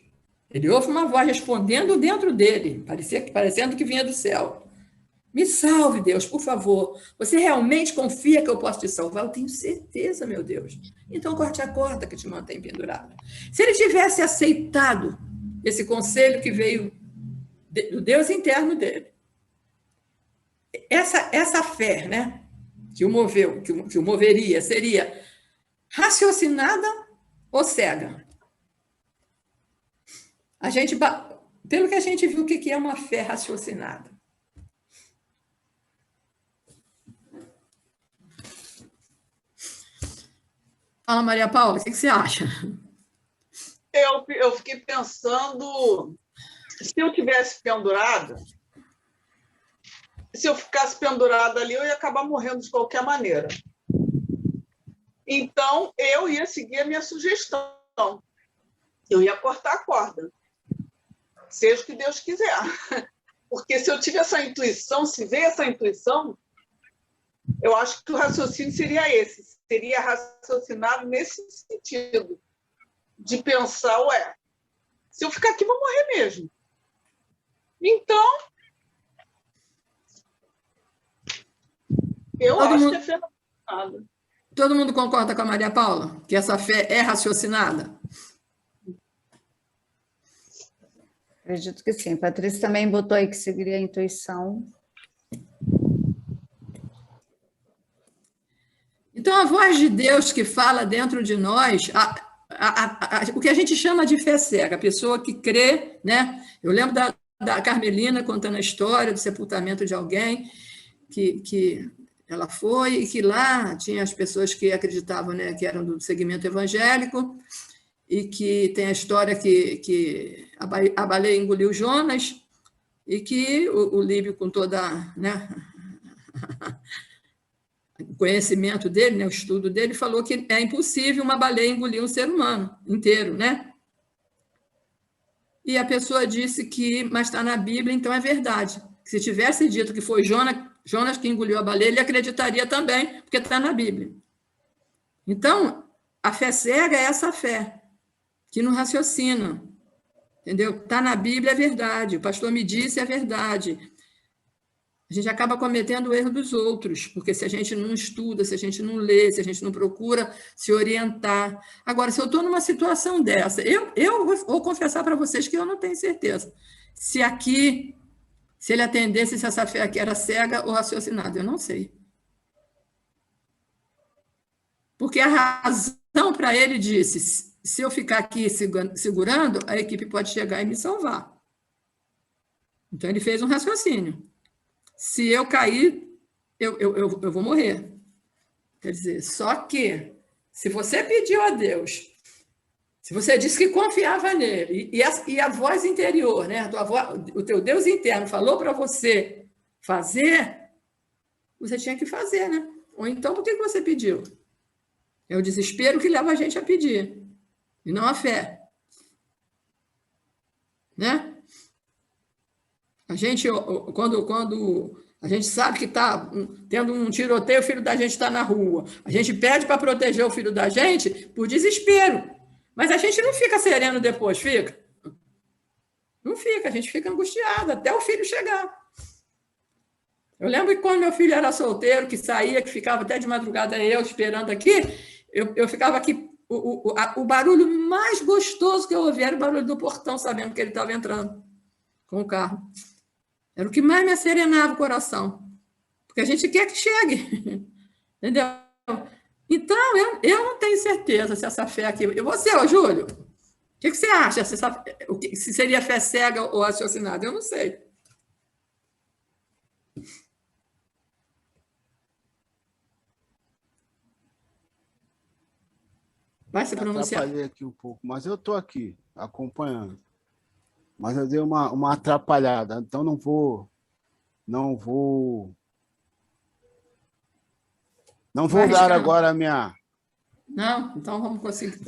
Ele ouve uma voz respondendo dentro dele, parecendo que vinha do céu. Me salve, Deus, por favor. Você realmente confia que eu posso te salvar? Eu tenho certeza, meu Deus. Então corte a corda que te mantém pendurado. Se ele tivesse aceitado esse conselho que veio do Deus interno dele, essa fé, né, que o moveu, que o moveria, seria raciocinada ou cega? Pelo que a gente viu, o que é uma fé raciocinada? Fala, Maria Paula, o que você acha? Eu fiquei pensando, se eu tivesse pendurada, se eu ficasse pendurada ali, eu ia acabar morrendo de qualquer maneira. Então, eu ia seguir a minha sugestão. Eu ia cortar a corda, seja o que Deus quiser. Porque se eu tive essa intuição, se veio essa intuição, eu acho que o raciocínio seria esse. Seria raciocinado nesse sentido, de pensar, se eu ficar aqui, vou morrer mesmo. Então, eu Todo acho mundo- que é fé raciocinada. Todo mundo concorda com a Maria Paula? Que essa fé é raciocinada? Acredito que sim. Patrícia também botou aí que seguiria a intuição. Então, a voz de Deus que fala dentro de nós, o que a gente chama de fé cega, a pessoa que crê, né? Eu lembro da Carmelina contando a história do sepultamento de alguém que ela foi e que lá tinha as pessoas que acreditavam, né, que eram do segmento evangélico, e que tem a história que a baleia engoliu Jonas, e que o Líbio, com toda, né, o conhecimento dele, né, o estudo dele, falou que é impossível uma baleia engolir um ser humano inteiro, né? E a pessoa disse que, mas está na Bíblia, então é verdade. Se tivesse dito que foi Jonas que engoliu a baleia, ele acreditaria também, porque está na Bíblia. Então, a fé cega é essa fé, que não raciocina, entendeu? Está na Bíblia, é verdade. O pastor me disse, é verdade. A gente acaba cometendo o erro dos outros, porque se a gente não estuda, se a gente não lê, se a gente não procura se orientar. Agora, se eu estou numa situação dessa, eu vou confessar para vocês que eu não tenho certeza se ele atendesse, se essa fé aqui era cega ou raciocinada, eu não sei. Porque a razão para ele disse, se eu ficar aqui segurando, a equipe pode chegar e me salvar. Então, ele fez um raciocínio. Se eu cair, eu vou morrer. Quer dizer, só que, se você pediu a Deus, se você disse que confiava nele, e a voz interior, né, o teu Deus interno falou para você fazer, você tinha que fazer, né? Ou então, por que você pediu? É o desespero que leva a gente a pedir, e não a fé. Né? A gente, quando a gente sabe que está tendo um tiroteio, o filho da gente está na rua, a gente pede para proteger o filho da gente por desespero. Mas a gente não fica sereno depois, fica? Não fica, a gente fica angustiado até o filho chegar. Eu lembro que quando meu filho era solteiro, que saía, que ficava até de madrugada eu esperando aqui, eu ficava aqui, o barulho mais gostoso que eu ouvia era o barulho do portão, sabendo que ele estava entrando com o carro. Era o que mais me asserenava o coração. Porque a gente quer que chegue. Entendeu? Então, eu não tenho certeza se essa fé aqui... E você, ô Júlio? O que você acha? Se seria fé cega ou raciocinada? Eu não sei. Vai se pronunciar. Atrapalhei aqui um pouco, mas eu estou aqui, acompanhando. Mas eu dei uma atrapalhada, então não vou dar agora a minha... Não? Então vamos conseguir.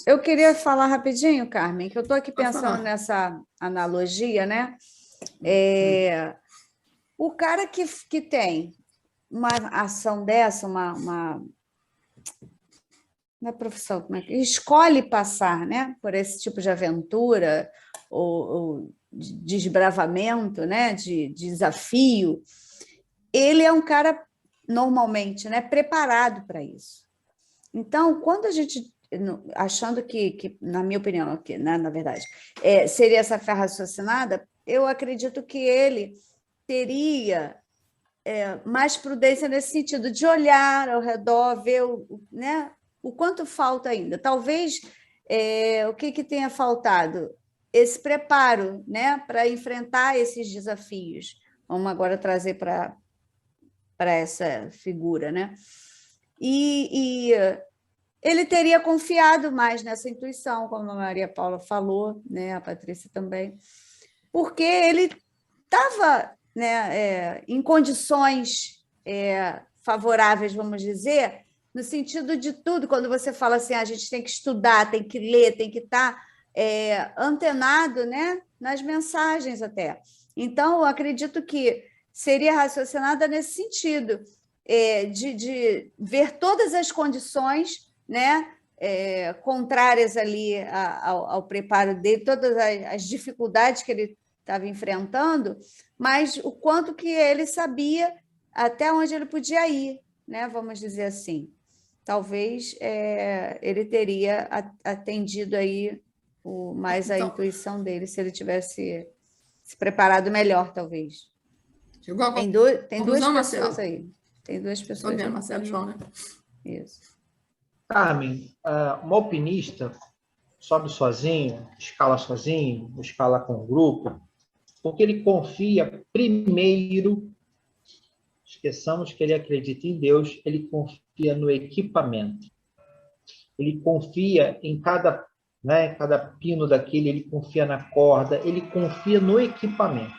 Eu queria falar rapidinho, Carmen, que eu estou aqui pensando nessa analogia, né? O cara que tem uma ação dessa, uma profissão, escolhe passar, né, por esse tipo de aventura ou de desbravamento, né, de desafio, ele é um cara, normalmente, né, preparado para isso. Então, quando a gente, achando que na minha opinião, que, né, na verdade, seria essa fé raciocinada, eu acredito que ele teria mais prudência nesse sentido, de olhar ao redor, ver né, o quanto falta ainda. Talvez o que tenha faltado? Esse preparo, né, para enfrentar esses desafios. Vamos agora trazer para essa figura, né? E ele teria confiado mais nessa intuição, como a Maria Paula falou, né, a Patrícia também, porque ele estava, né, em condições favoráveis, vamos dizer, no sentido de tudo, quando você fala assim, a gente tem que estudar, tem que ler, tem que estar antenado, né, nas mensagens até. Então, eu acredito que seria raciocinada nesse sentido, de ver todas as condições, né, contrárias ali ao preparo dele, todas as dificuldades que ele estava enfrentando, mas o quanto que ele sabia até onde ele podia ir, né? Vamos dizer assim. Talvez ele teria atendido aí mais a intuição dele, se ele tivesse se preparado melhor, talvez. Chegou Tem duas pessoas Marcelo? aí. Tem duas pessoas. Estou vendo, Marcelo e João, né? Isso. Carmen, um alpinista sobe sozinho, escala com grupo, porque ele confia primeiro, esqueçamos que ele acredita em Deus, ele confia no equipamento. Ele confia em cada pino daquele, ele confia na corda, ele confia no equipamento.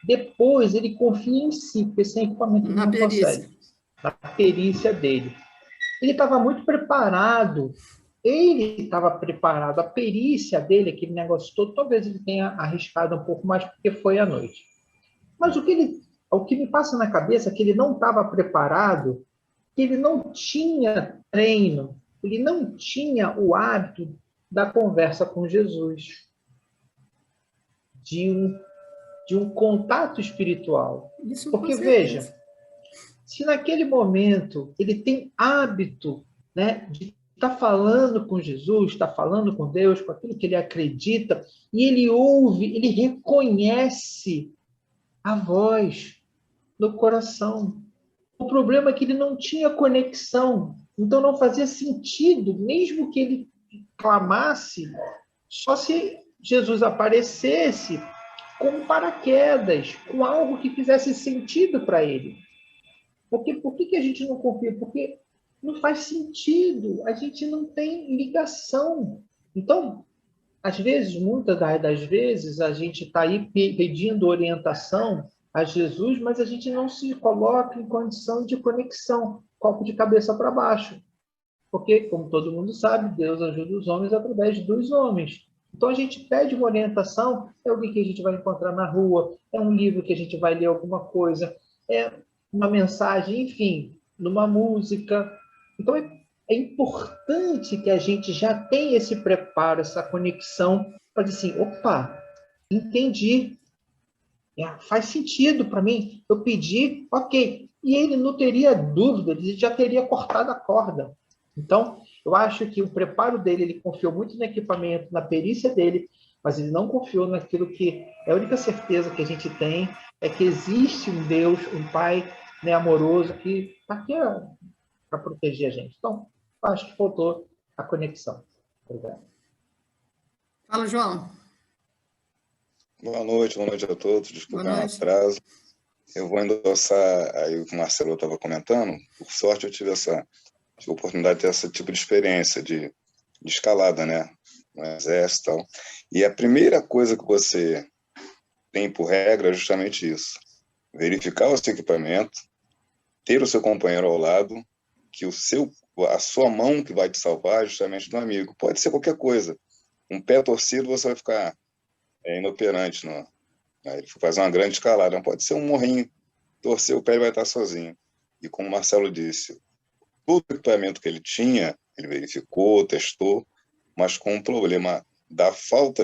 Depois, ele confia em si, porque sem equipamento ele não consegue. Na perícia dele. Ele estava muito preparado. A perícia dele, aquele negócio todo, talvez ele tenha arriscado um pouco mais, porque foi à noite. Mas o que me passa na cabeça é que ele não estava preparado, que ele não tinha treino, ele não tinha o hábito da conversa com Jesus, de um contato espiritual. Isso, porque, veja, se naquele momento ele tem hábito, né, de estar falando com Jesus, estar falando com Deus, com aquilo que ele acredita, e ele ouve, ele reconhece a voz no coração. O problema é que ele não tinha conexão, então não fazia sentido, mesmo que ele clamasse, só se Jesus aparecesse com paraquedas, com algo que fizesse sentido para ele. Porque por que a gente não confia? Porque não faz sentido, a gente não tem ligação. Então, às vezes, muitas das vezes, a gente está aí pedindo orientação a Jesus, mas a gente não se coloca em condição de conexão, copo de cabeça para baixo. Porque, como todo mundo sabe, Deus ajuda os homens através dos homens. Então, a gente pede uma orientação, é alguém que a gente vai encontrar na rua, é um livro que a gente vai ler alguma coisa, é uma mensagem, enfim, numa música. Então, é importante que a gente já tenha esse preparo, essa conexão, para dizer assim, opa, entendi, faz sentido para mim, eu pedi, ok. E ele não teria dúvida, ele já teria cortado a corda. Então, eu acho que o preparo dele, ele confiou muito no equipamento, na perícia dele, mas ele não confiou naquilo que é a única certeza que a gente tem, é que existe um Deus, um Pai, né, amoroso, que está aqui para proteger a gente. Então, eu acho que faltou a conexão. Obrigado. Fala, João. Boa noite a todos. Desculpa o atraso. Eu vou endossar aí o que o Marcelo estava comentando. Por sorte, eu tive essa oportunidade de ter esse tipo de experiência de escalada, né? No exército e tal. E a primeira coisa que você tem por regra é justamente isso. Verificar o seu equipamento, ter o seu companheiro ao lado, que a sua mão que vai te salvar é justamente do amigo. Pode ser qualquer coisa. Um pé torcido, você vai ficar inoperante. Ele faz uma grande escalada. Não pode ser um morrinho. Torcer o pé e vai estar sozinho. E como o Marcelo disse, todo o equipamento que ele tinha, ele verificou, testou, mas com um problema da falta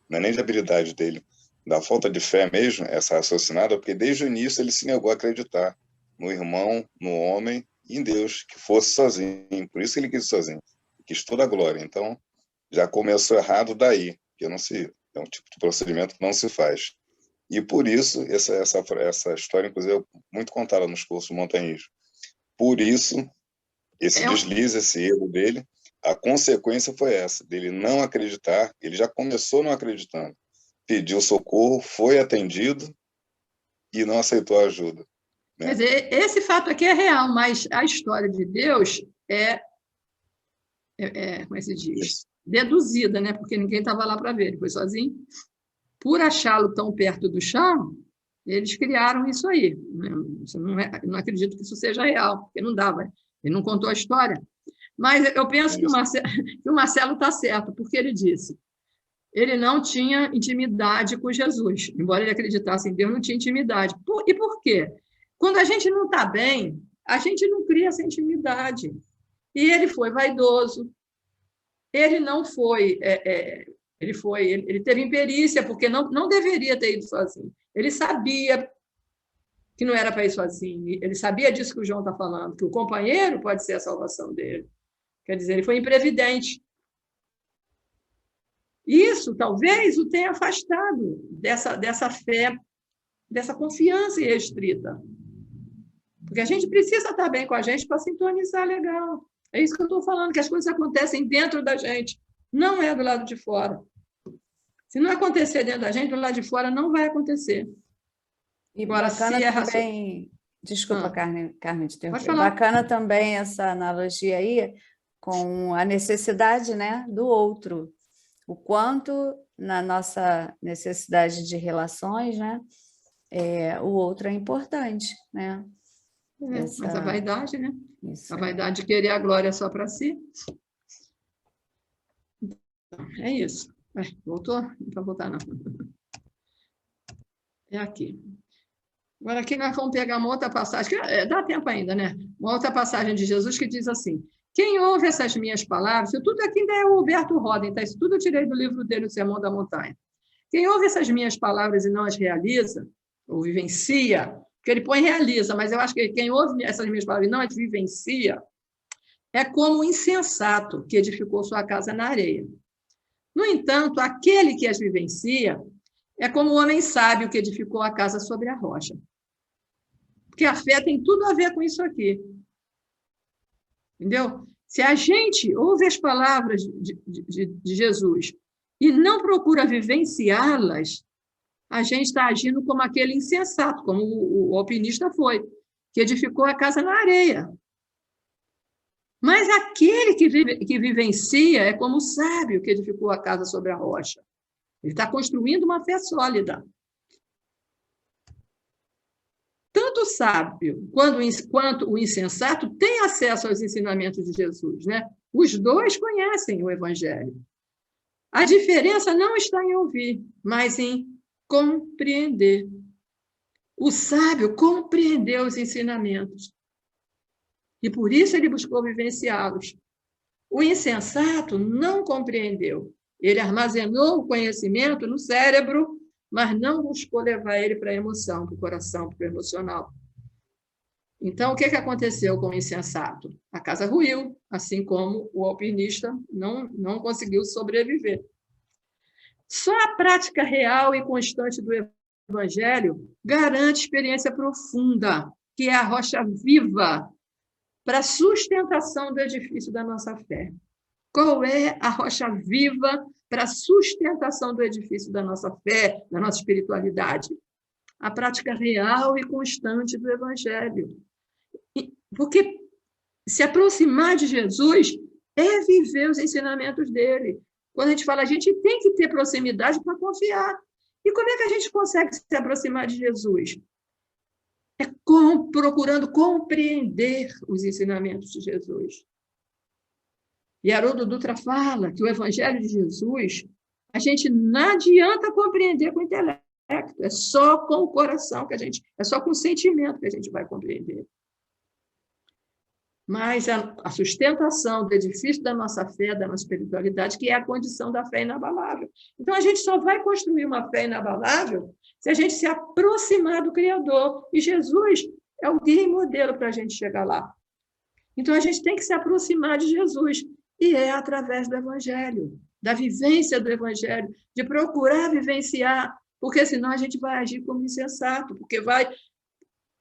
não é nem de habilidade dele, da falta de fé mesmo, essa raciocinada, porque desde o início ele se negou a acreditar no irmão, no homem e em Deus, que fosse sozinho. Por isso que ele quis sozinho. Quis toda a glória. Então, já começou errado daí, que é um tipo de procedimento que não se faz. E por isso, essa história, inclusive, é muito contada nos cursos de montanhismo. Por isso, esse deslize, esse erro dele, a consequência foi essa, dele não acreditar, ele já começou não acreditando. Pediu socorro, foi atendido e não aceitou a ajuda. Né? Quer dizer, esse fato aqui é real, mas a história de Deus como é que se diz? Deduzida, né? Porque ninguém estava lá para ver, ele foi sozinho. Por achá-lo tão perto do chão, eles criaram isso aí. Não acredito que isso seja real, porque não dava. Ele não contou a história. Mas eu penso que o Marcelo está certo, porque ele disse ele não tinha intimidade com Jesus. Embora ele acreditasse em Deus, não tinha intimidade. E por quê? Quando a gente não está bem, a gente não cria essa intimidade. E ele foi vaidoso. Ele não foi Ele teve imperícia, porque não deveria ter ido sozinho. Ele sabia que não era para ir sozinho. Ele sabia disso que o João está falando, que o companheiro pode ser a salvação dele. Quer dizer, ele foi imprevidente. Isso talvez o tenha afastado dessa fé, dessa confiança irrestrita. Porque a gente precisa estar bem com a gente para sintonizar legal. É isso que eu estou falando, que as coisas acontecem dentro da gente, não é do lado de fora. Se não acontecer dentro da gente, do lado de fora não vai acontecer. E agora, bacana se é também... Desculpa, Carmen, te interromper. falar. Bacana também essa analogia aí com a necessidade, né, do outro. O quanto, na nossa necessidade de relações, né, o outro é importante, né? Mas a vaidade, né? Isso. A vaidade de querer a glória só para si. É isso. Voltou? Não vai voltar, não. É aqui. Agora, aqui nós vamos pegar uma outra passagem, que dá tempo ainda, né? Uma outra passagem de Jesus que diz assim: quem ouve essas minhas palavras, isso tudo aqui ainda é o Huberto Roden, tá? Isso tudo eu tirei do livro dele, O Sermão da Montanha. Quem ouve essas minhas palavras e não as realiza, ou vivencia, porque ele põe realiza, mas eu acho que quem ouve essas minhas palavras e não as vivencia, é como um insensato que edificou sua casa na areia. No entanto, aquele que as vivencia é como o homem sábio que edificou a casa sobre a rocha. Porque a fé tem tudo a ver com isso aqui. Entendeu? Se a gente ouve as palavras de Jesus e não procura vivenciá-las, a gente está agindo como aquele insensato, como o alpinista foi, que edificou a casa na areia. Mas aquele que vivencia é como o sábio que edificou a casa sobre a rocha. Ele está construindo uma fé sólida. Tanto o sábio quanto o insensato têm acesso aos ensinamentos de Jesus, né? Os dois conhecem o Evangelho. A diferença não está em ouvir, mas em compreender. O sábio compreendeu os ensinamentos. E por isso ele buscou vivenciá-los. O insensato não compreendeu. Ele armazenou o conhecimento no cérebro, mas não buscou levar ele para a emoção, para o coração, para o emocional. Então, o que aconteceu com o insensato? A casa ruiu, assim como o alpinista não conseguiu sobreviver. Só a prática real e constante do Evangelho garante experiência profunda, que é a rocha viva para a sustentação do edifício da nossa fé. Qual é a rocha viva para a sustentação do edifício da nossa fé, da nossa espiritualidade? A prática real e constante do Evangelho. Porque se aproximar de Jesus é viver os ensinamentos dele. Quando a gente fala, a gente tem que ter proximidade para confiar. E como é que a gente consegue se aproximar de Jesus? É procurando compreender os ensinamentos de Jesus. E Haroldo Dutra fala que o Evangelho de Jesus, a gente não adianta compreender com o intelecto, é só com o coração é só com o sentimento que a gente vai compreender. Mas a sustentação do edifício da nossa fé, da nossa espiritualidade, que é a condição da fé inabalável. Então, a gente só vai construir uma fé inabalável se a gente se aproximar do Criador. E Jesus é o guia e modelo para a gente chegar lá. Então, a gente tem que se aproximar de Jesus. E é através do Evangelho, da vivência do Evangelho, de procurar vivenciar, porque senão a gente vai agir como insensato, porque vai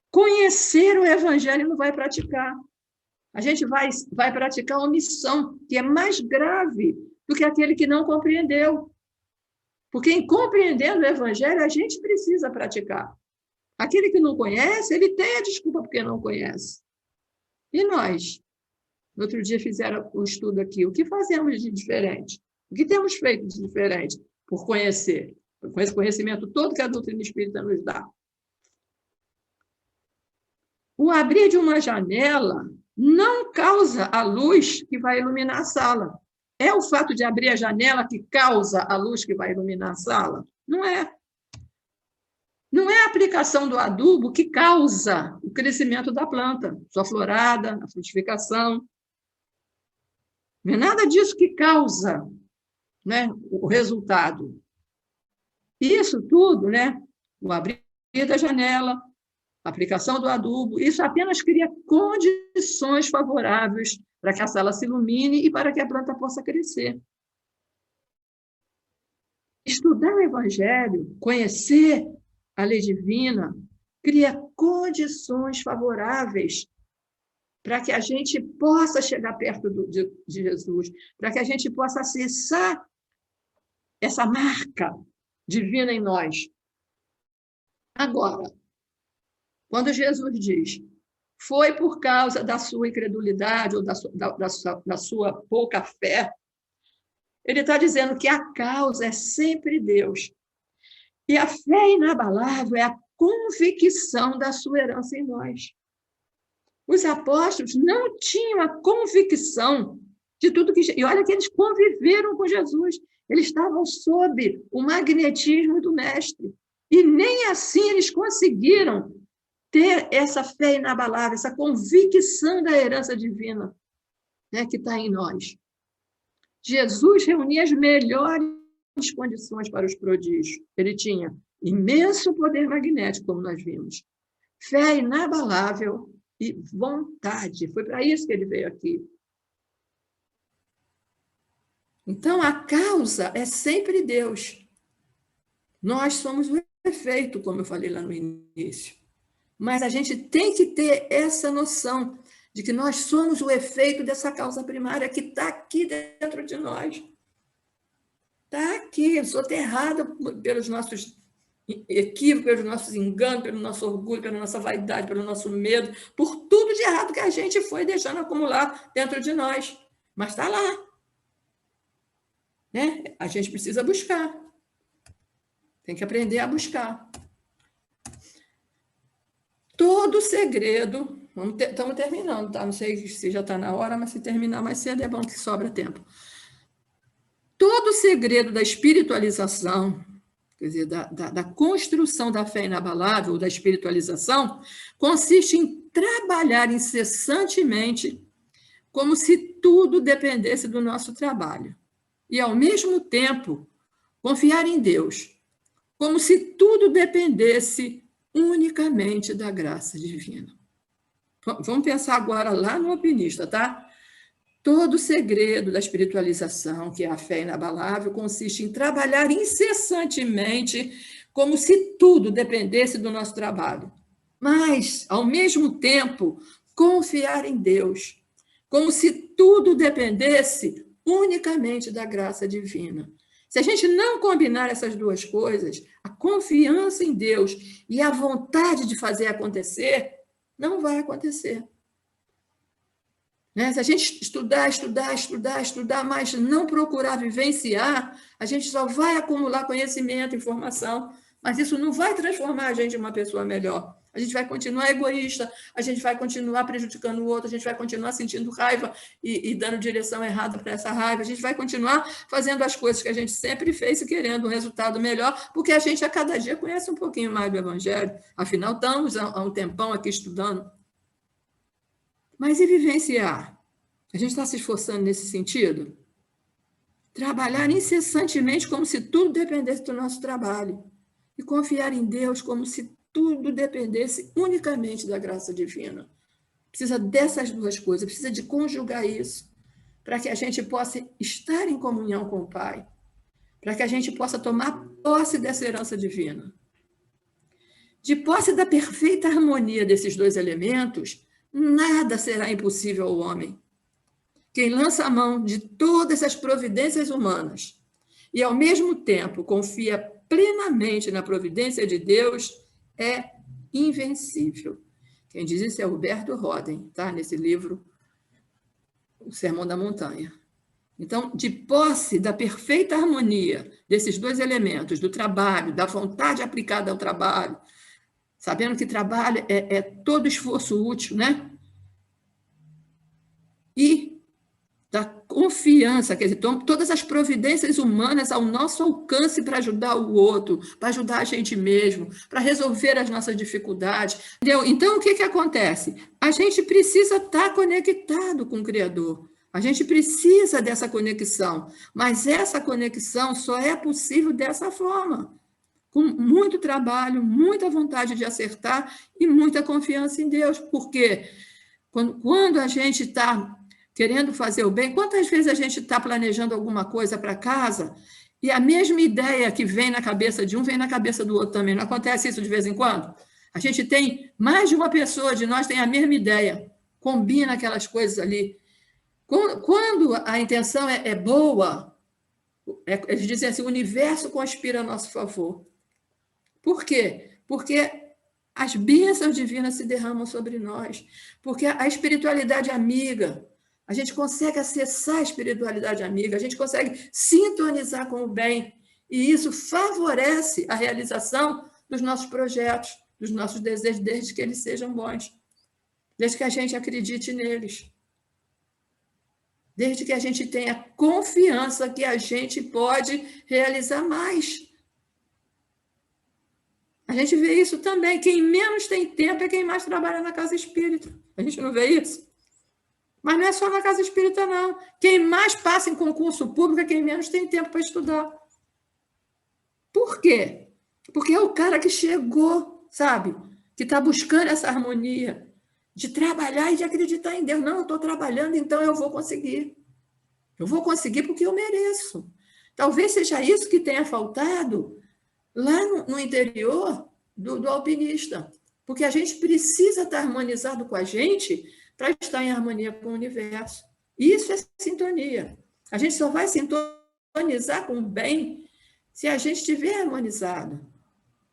conhecer o Evangelho e não vai praticar. A gente vai praticar omissão, que é mais grave do que aquele que não compreendeu. Porque em compreendendo o Evangelho, a gente precisa praticar. Aquele que não conhece, ele tem a desculpa porque não conhece. E nós? No outro dia fizeram um estudo aqui. O que fazemos de diferente? O que temos feito de diferente por conhecer? Com esse conhecimento todo que a doutrina espírita nos dá. O abrir de uma janela não causa a luz que vai iluminar a sala. É o fato de abrir a janela que causa a luz que vai iluminar a sala? Não é. Não é a aplicação do adubo que causa o crescimento da planta, sua florada, a frutificação. Não é nada disso que causa. né, o resultado. Isso tudo, né, o abrir da janela, a aplicação do adubo, isso apenas cria condições favoráveis para que a sala se ilumine e para que a planta possa crescer. Estudar o Evangelho, conhecer a lei divina, cria condições favoráveis para que a gente possa chegar perto de Jesus, para que a gente possa acessar essa marca divina em nós. Agora, quando Jesus diz, foi por causa da sua incredulidade ou da sua pouca fé, ele está dizendo que a causa é sempre Deus. E a fé inabalável é a convicção da sua herança em nós. Os apóstolos não tinham a convicção de tudo que... E olha que eles conviveram com Jesus. Eles estavam sob o magnetismo do Mestre. E nem assim eles conseguiram ter essa fé inabalável, essa convicção da herança divina, né, que está em nós. Jesus reunia as melhores condições para os prodígios. Ele tinha imenso poder magnético, como nós vimos, fé inabalável e vontade. Foi para isso que ele veio aqui. Então, a causa é sempre Deus. Nós somos o efeito, como eu falei lá no início. Mas a gente tem que ter essa noção de que nós somos o efeito dessa causa primária que está aqui dentro de nós. Está aqui, soterrada pelos nossos equívocos, pelos nossos enganos, pelo nosso orgulho, pela nossa vaidade, pelo nosso medo, por tudo de errado que a gente foi deixando acumular dentro de nós. Mas está lá. Né? A gente precisa buscar. Tem que aprender a buscar. Todo segredo... Estamos terminando, tá? Não sei se já está na hora, mas se terminar mais cedo é bom que sobra tempo. Todo segredo da espiritualização, quer dizer, da construção da fé inabalável, da espiritualização, consiste em trabalhar incessantemente como se tudo dependesse do nosso trabalho. E, ao mesmo tempo, confiar em Deus, como se tudo dependesse unicamente da graça divina. Vamos pensar agora lá no alpinista, tá? Todo o segredo da espiritualização, que é a fé inabalável, consiste em trabalhar incessantemente como se tudo dependesse do nosso trabalho. Mas, ao mesmo tempo, confiar em Deus, como se tudo dependesse unicamente da graça divina. Se a gente não combinar essas duas coisas, a confiança em Deus e a vontade de fazer acontecer, não vai acontecer. Né? Se a gente estudar, mas não procurar vivenciar, a gente só vai acumular conhecimento, informação, mas isso não vai transformar a gente em uma pessoa melhor. A gente vai continuar egoísta, a gente vai continuar prejudicando o outro, a gente vai continuar sentindo raiva e dando direção errada para essa raiva, a gente vai continuar fazendo as coisas que a gente sempre fez e querendo um resultado melhor, porque a gente a cada dia conhece um pouquinho mais do Evangelho, afinal estamos há um tempão aqui estudando. Mas e vivenciar? A gente está se esforçando nesse sentido? Trabalhar incessantemente como se tudo dependesse do nosso trabalho e confiar em Deus como se tudo dependesse unicamente da graça divina. Precisa dessas duas coisas, precisa de conjugar isso, para que a gente possa estar em comunhão com o Pai, para que a gente possa tomar posse dessa herança divina. De posse da perfeita harmonia desses dois elementos, nada será impossível ao homem. Quem lança a mão de todas as providências humanas e, ao mesmo tempo, confia plenamente na providência de Deus, é invencível. Quem diz isso é Huberto Roden, tá? Nesse livro, O Sermão da Montanha. Então, de posse da perfeita harmonia desses dois elementos, do trabalho, da vontade aplicada ao trabalho, sabendo que trabalho é todo esforço útil, né? E da confiança, quer dizer, todas as providências humanas ao nosso alcance para ajudar o outro, para ajudar a gente mesmo, para resolver as nossas dificuldades. Entendeu? Então, o que acontece? A gente precisa estar conectado com o Criador. A gente precisa dessa conexão, mas essa conexão só é possível dessa forma, com muito trabalho, muita vontade de acertar e muita confiança em Deus, porque quando a gente está querendo fazer o bem, quantas vezes a gente está planejando alguma coisa para casa e a mesma ideia que vem na cabeça de um vem na cabeça do outro também? Não acontece isso de vez em quando? A gente tem, mais de uma pessoa de nós tem a mesma ideia, combina aquelas coisas ali. Quando a intenção é boa, eles dizem assim, o universo conspira a nosso favor. Por quê? Porque as bênçãos divinas se derramam sobre nós, porque a espiritualidade amiga, a gente consegue acessar a espiritualidade amiga, a gente consegue sintonizar com o bem, e isso favorece a realização dos nossos projetos, dos nossos desejos, desde que eles sejam bons, desde que a gente acredite neles, desde que a gente tenha confiança que a gente pode realizar mais. A gente vê isso também. Quem menos tem tempo é quem mais trabalha na casa espírita. A gente não vê isso? Mas não é só na casa espírita, não. Quem mais passa em concurso público é quem menos tem tempo para estudar. Por quê? Porque é o cara que chegou, sabe? Que está buscando essa harmonia de trabalhar e de acreditar em Deus. Não, eu estou trabalhando, então eu vou conseguir. Eu vou conseguir porque eu mereço. Talvez seja isso que tenha faltado lá no interior do alpinista, porque a gente precisa estar harmonizado com a gente para estar em harmonia com o universo. Isso é sintonia. A gente só vai sintonizar com o bem se a gente estiver harmonizado.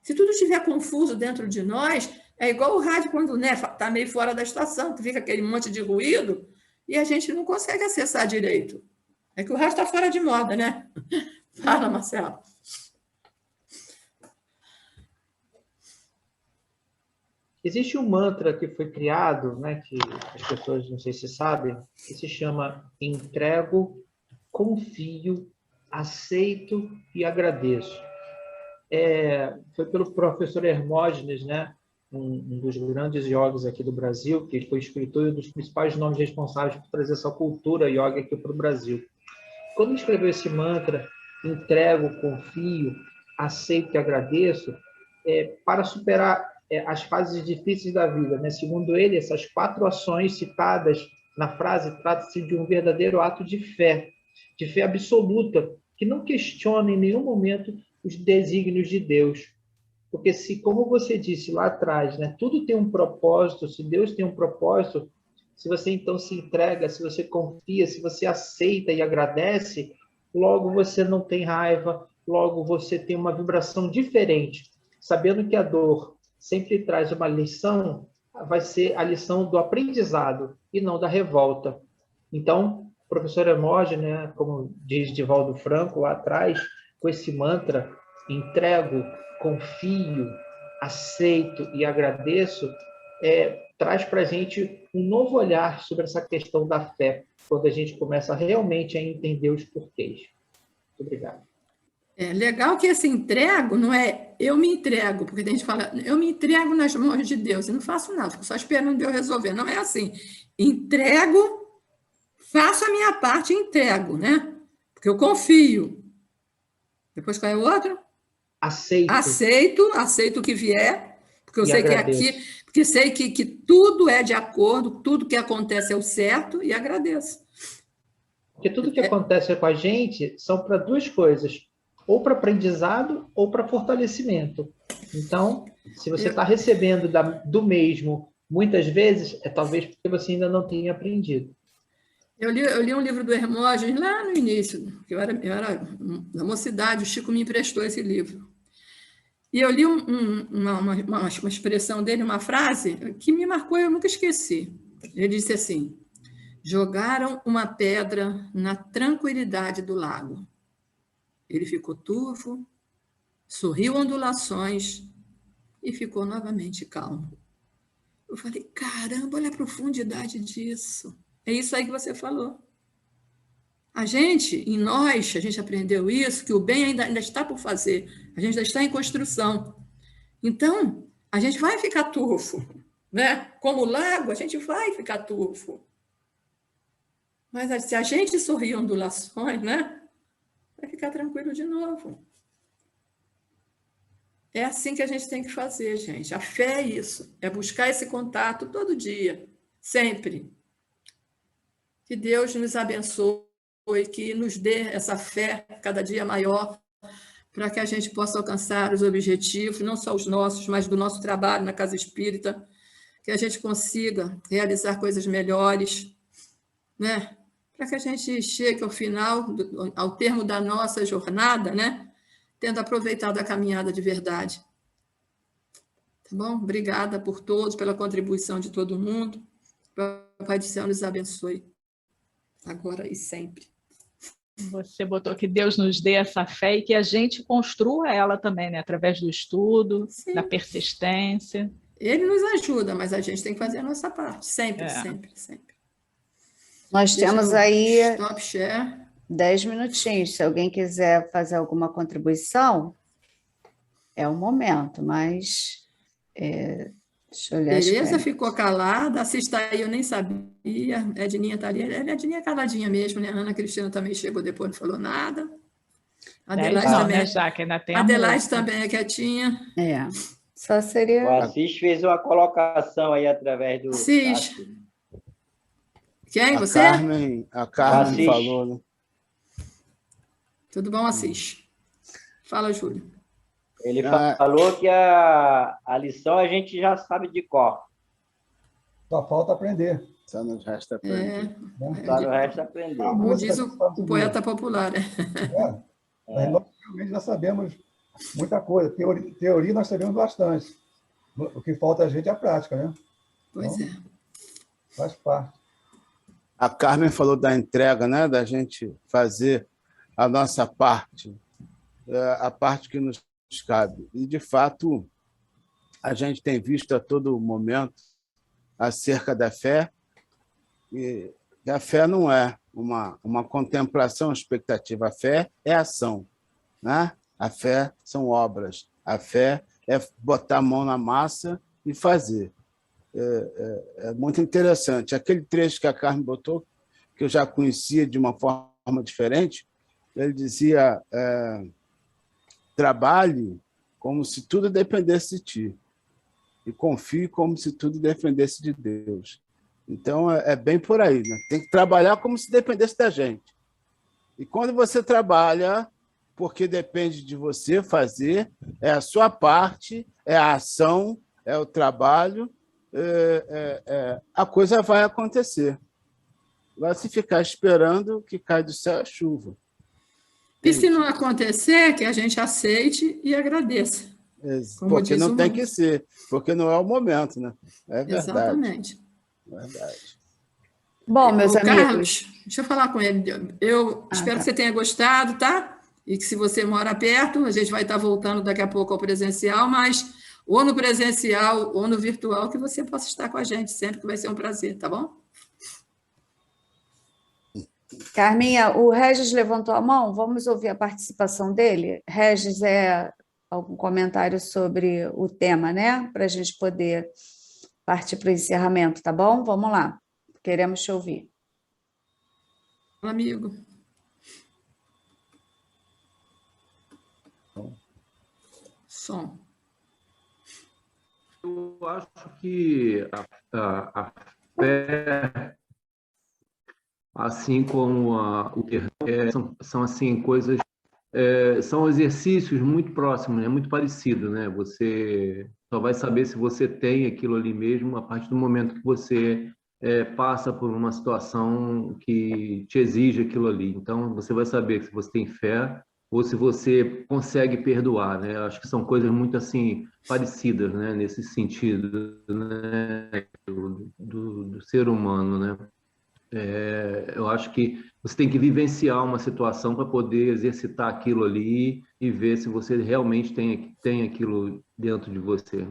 Se tudo estiver confuso dentro de nós, é igual o rádio quando está meio fora da estação, que fica aquele monte de ruído e a gente não consegue acessar direito. É que o rádio está fora de moda, né? Fala, Marcelo. Existe um mantra que foi criado, né, que as pessoas não sei se sabem, que se chama entrego, confio, aceito e agradeço. Foi pelo professor Hermógenes, né, um dos grandes yogis aqui do Brasil, que ele foi escritor e um dos principais nomes responsáveis por trazer essa cultura yoga aqui para o Brasil. Quando ele escreveu esse mantra, entrego, confio, aceito e agradeço, para superar as fases difíceis da vida, né? Segundo ele, essas 4 ações citadas na frase trata-se de um verdadeiro ato de fé absoluta, que não questiona em nenhum momento os desígnios de Deus. Porque se, como você disse lá atrás, né, tudo tem um propósito, se Deus tem um propósito, se você então se entrega, se você confia, se você aceita e agradece, logo você não tem raiva, logo você tem uma vibração diferente, sabendo que a dor sempre traz uma lição, vai ser a lição do aprendizado e não da revolta. Então, o professor Hermógenes, né, como diz Divaldo Franco lá atrás, com esse mantra, entrego, confio, aceito e agradeço, traz para a gente um novo olhar sobre essa questão da fé, quando a gente começa realmente a entender os porquês. Muito obrigado. É legal que esse entrego não é eu me entrego, porque a gente fala, eu me entrego nas mãos de Deus, eu não faço nada, fico só esperando Deus resolver. Não é assim. Entrego, faço a minha parte e entrego, né? Porque eu confio. Depois qual é o outro? Aceito o que vier, porque eu sei agradeço. Que aqui, porque sei que tudo é de acordo, tudo que acontece é o certo e agradeço. Porque tudo que acontece com a gente são para 2 coisas, ou para aprendizado ou para fortalecimento. Então, se você está recebendo do mesmo muitas vezes, talvez porque você ainda não tenha aprendido. Eu li um livro do Hermógenes lá no início, que eu era na mocidade, o Chico me emprestou esse livro. E eu li uma expressão dele, uma frase, que me marcou e eu nunca esqueci. Ele disse assim, jogaram uma pedra na tranquilidade do lago. Ele ficou turvo, sorriu ondulações e ficou novamente calmo. Eu falei, caramba, olha a profundidade disso. É isso aí que você falou. A gente, em nós, a gente aprendeu isso, que o bem ainda está por fazer. A gente ainda está em construção. Então, a gente vai ficar turvo, né? Como o lago, a gente vai ficar turvo. Mas se a gente sorrir ondulações, né? Vai ficar tranquilo de novo. É assim que a gente tem que fazer, gente. A fé é isso, é buscar esse contato todo dia, sempre. Que Deus nos abençoe, que nos dê essa fé cada dia maior, para que a gente possa alcançar os objetivos, não só os nossos, mas do nosso trabalho na Casa Espírita, que a gente consiga realizar coisas melhores, né? Para que a gente chegue ao final, ao termo da nossa jornada, né? Tendo aproveitado a caminhada de verdade. Tá bom? Obrigada por todos, pela contribuição de todo mundo. O Pai do Céu nos abençoe, agora e sempre. Você botou que Deus nos dê essa fé e que a gente construa ela também, né? Através do estudo, sim, da persistência. Ele nos ajuda, mas a gente tem que fazer a nossa parte, sempre, sempre, sempre. Nós temos aí stop share. 10 minutinhos. Se alguém quiser fazer alguma contribuição, é o momento, mas deixa eu olhar. Tereza ficou calada, assista aí, eu nem sabia. Edninha está ali. Edninha é caladinha mesmo, né? A Ana Cristina também chegou depois, não falou nada. Adelaide também. Né, já que ainda tem Adelaide também é quietinha. Só seria. O Assis fez uma colocação aí através do. Assis. Quem? Você? A Carmen falou, né? Tudo bom, Assis? Fala, Júlio. Ele falou que a lição a gente já sabe de cor. Só falta aprender. Só nos resta aprender. Só nos resta aprender. Como diz o poeta popular, né? Mas nós realmente já sabemos muita coisa. Teoria nós sabemos bastante. O que falta a gente é a prática, né? Pois então, faz parte. A Carmen falou da entrega, né? Da gente fazer a nossa parte, a parte que nos cabe. E, de fato, a gente tem visto a todo momento acerca da fé, e a fé não é uma contemplação, expectativa. A fé é ação, né? A fé são obras. A fé é botar a mão na massa e fazer. É muito interessante. Aquele trecho que a Carmen botou, que eu já conhecia de uma forma diferente, ele dizia: trabalhe como se tudo dependesse de ti e confie como se tudo dependesse de Deus. Então, é bem por aí, né? Tem que trabalhar como se dependesse da gente. E quando você trabalha, porque depende de você fazer, é a sua parte, é a ação, é o trabalho, a coisa vai acontecer. Vai se ficar esperando que cai do céu a chuva. E se não acontecer, que a gente aceite e agradeça. Porque não tem que ser, porque não é o momento, né? É verdade. Exatamente. Verdade. Bom, meus amigos... Carlos, deixa eu falar com ele. Eu espero que você tenha gostado, tá? E que se você mora perto, a gente vai estar voltando daqui a pouco ao presencial, mas ou no presencial ou no virtual, que você possa estar com a gente sempre, que vai ser um prazer, tá bom? Carminha, o Regis levantou a mão, vamos ouvir a participação dele? Regis, algum comentário sobre o tema, né? Para a gente poder partir para o encerramento, tá bom? Vamos lá, queremos te ouvir. Amigo. Som. Eu acho que a fé, assim como o perdão, são assim, coisas, são exercícios muito próximos, né? Muito parecidos, né? Você só vai saber se você tem aquilo ali mesmo a partir do momento que você passa por uma situação que te exige aquilo ali. Então, você vai saber se você tem fé ou se você consegue perdoar, né? Acho que são coisas muito assim parecidas, né? Nesse sentido, né? do ser humano, né? Eu acho que você tem que vivenciar uma situação para poder exercitar aquilo ali e ver se você realmente tem aquilo dentro de você.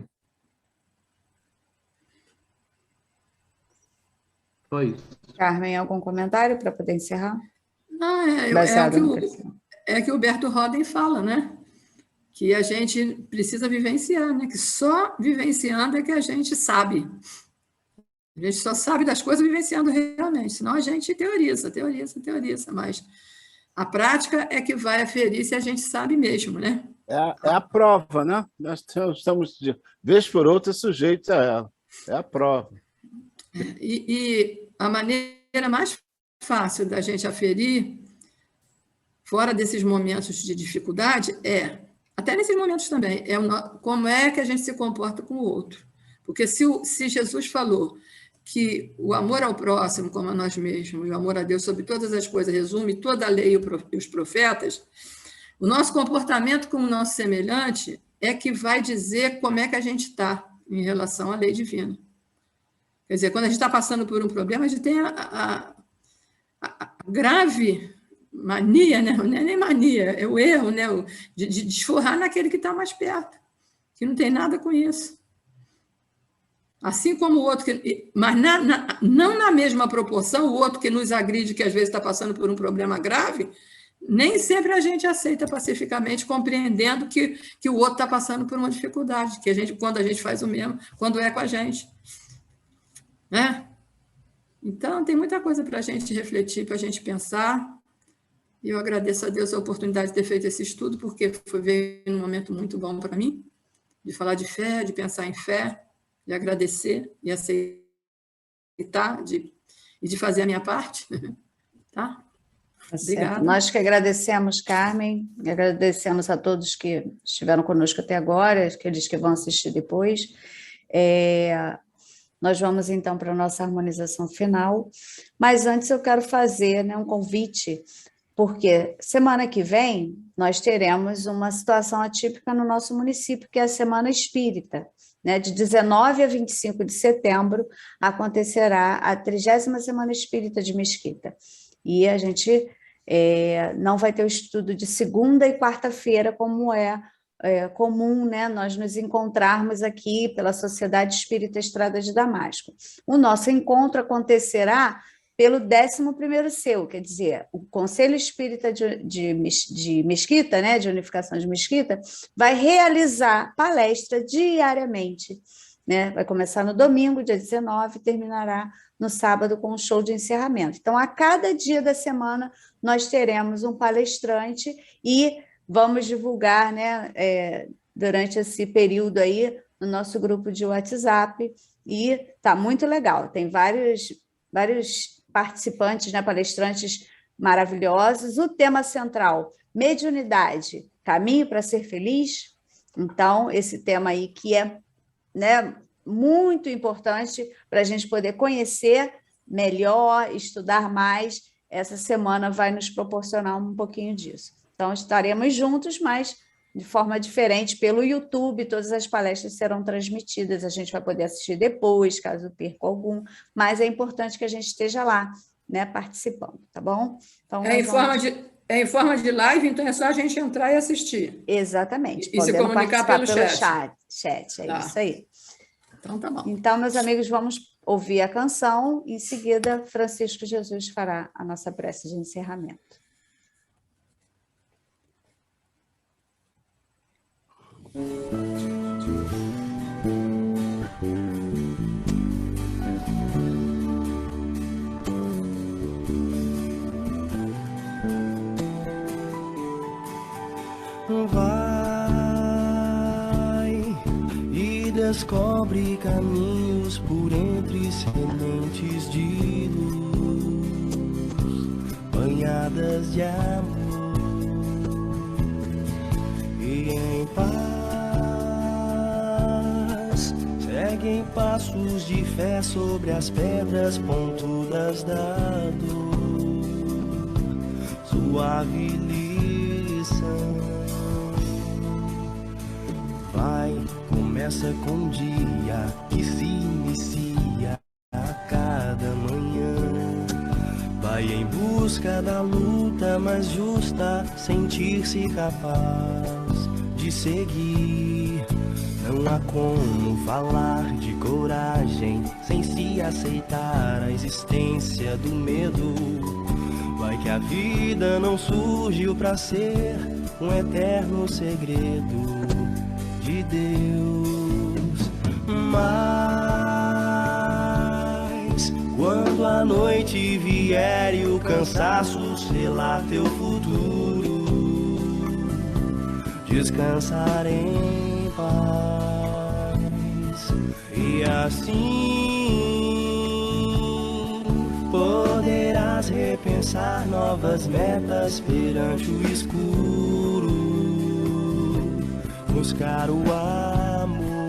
Só isso. Carmen, algum comentário para poder encerrar? Não, é que o Humberto Roden fala, né? Que a gente precisa vivenciar, né? Que só vivenciando é que a gente sabe. A gente só sabe das coisas vivenciando realmente, senão a gente teoriza, mas a prática é que vai aferir se a gente sabe mesmo, né? É a prova, né? Nós estamos, vez por outra, sujeitos a ela. É a prova. E a maneira mais fácil da gente aferir, fora desses momentos de dificuldade, até nesses momentos também, como é que a gente se comporta com o outro. Porque se Jesus falou que o amor ao próximo, como a nós mesmos, o amor a Deus sobre todas as coisas, resume toda a lei e os profetas, o nosso comportamento como nosso semelhante é que vai dizer como é que a gente está em relação à lei divina. Quer dizer, quando a gente está passando por um problema, a gente tem a grave mania, né? Não é nem mania, é o erro, né? De desforrar naquele que está mais perto, que não tem nada com isso. Assim como o outro, mas não na mesma proporção, o outro que nos agride, que às vezes está passando por um problema grave, nem sempre a gente aceita pacificamente, compreendendo que o outro está passando por uma dificuldade, quando a gente faz o mesmo, quando é com a gente. Né? Então, tem muita coisa para a gente refletir, para a gente pensar, e eu agradeço a Deus a oportunidade de ter feito esse estudo, porque veio num momento muito bom para mim, de falar de fé, de pensar em fé, de agradecer e aceitar, e de fazer a minha parte. Tá? Obrigada. Nós que agradecemos, Carmen, e agradecemos a todos que estiveram conosco até agora, aqueles que vão assistir depois. Nós vamos, então, para a nossa harmonização final, mas antes eu quero fazer, né, um convite, porque semana que vem nós teremos uma situação atípica no nosso município, que é a Semana Espírita. Né, de 19 a 25 de setembro acontecerá a 30ª Semana Espírita de Mesquita. E a gente não vai ter o estudo de segunda e quarta-feira, como é comum, né, nós nos encontrarmos aqui pela Sociedade Espírita Estrada de Damasco. O nosso encontro acontecerá pelo 11º CEU, quer dizer, o Conselho Espírita de Mesquita, né, de Unificação de Mesquita, vai realizar palestra diariamente, né, vai começar no domingo, dia 19, e terminará no sábado com um show de encerramento. Então, a cada dia da semana, nós teremos um palestrante e vamos divulgar, né, durante esse período aí, no nosso grupo de WhatsApp, e está muito legal, tem vários participantes, né, palestrantes maravilhosos. O tema central, mediunidade, caminho para ser feliz. Então, esse tema aí que é, né, muito importante para a gente poder conhecer melhor, estudar mais. Essa semana vai nos proporcionar um pouquinho disso. Então, estaremos juntos, mas de forma diferente pelo YouTube, todas as palestras serão transmitidas, a gente vai poder assistir depois, caso perca algum, mas é importante que a gente esteja lá, né, participando, tá bom? Então, em forma de live, então é só a gente entrar e assistir. Exatamente. E se comunicar pelo chat. Isso aí. Então, tá bom. Então, meus amigos, vamos ouvir a canção, e em seguida, Francisco Jesus fará a nossa prece de encerramento. Vai e descobre caminhos por entre sementes de luz, banhadas de amor, e em paz segue em passos de fé sobre as pedras pontudas da dor, suave lição. Vai, começa com um dia que se inicia a cada manhã. Vai em busca da luta mais justa, sentir-se capaz de seguir. Não há como falar de coragem sem se aceitar a existência do medo. Vai que a vida não surgiu pra ser um eterno segredo de Deus, mas Quando a noite vier e o cansaço selar teu futuro, descansar em paz. E assim poderás repensar novas metas perante o escuro, buscar o amor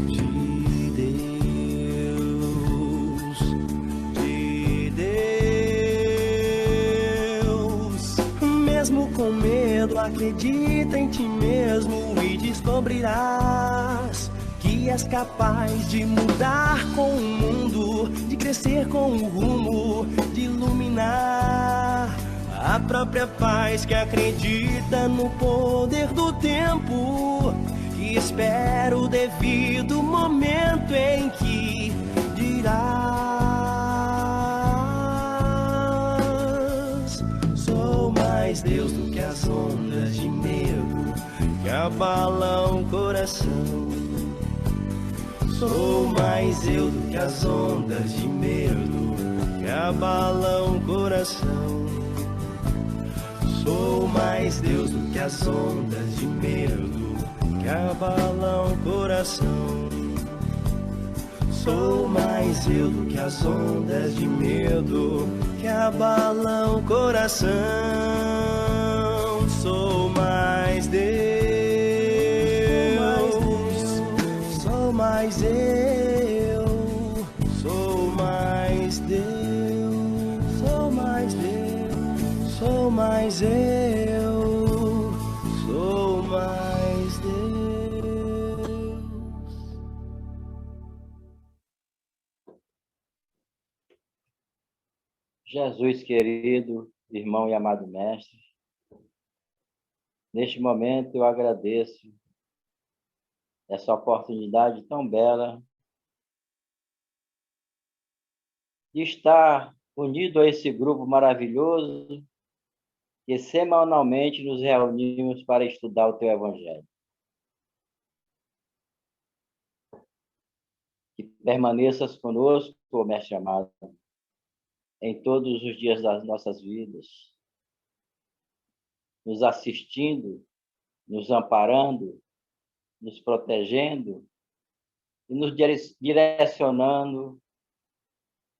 de Deus. Mesmo com medo, acredita em ti mesmo e descobrirás que és capaz de mudar com o mundo, de crescer com o rumo, de iluminar a própria paz que acredita no poder do tempo, e espera o devido momento em que dirás: sou mais Deus do que as ondas de medo que abalam o coração. Sou mais eu do que as ondas de medo que abalam o coração. Sou mais Deus do que as ondas de medo que abalam o coração. Sou mais eu do que as ondas de medo que abalam o coração. Sou mais Deus. Sou mais eu, sou mais Deus, sou mais Deus, sou mais eu, sou mais Deus. Jesus querido, irmão e amado mestre, neste momento eu agradeço essa oportunidade tão bela de estar unido a esse grupo maravilhoso que semanalmente nos reunimos para estudar o teu Evangelho. Que permaneças conosco, mestre amado, em todos os dias das nossas vidas, nos assistindo, nos amparando, nos protegendo e nos direcionando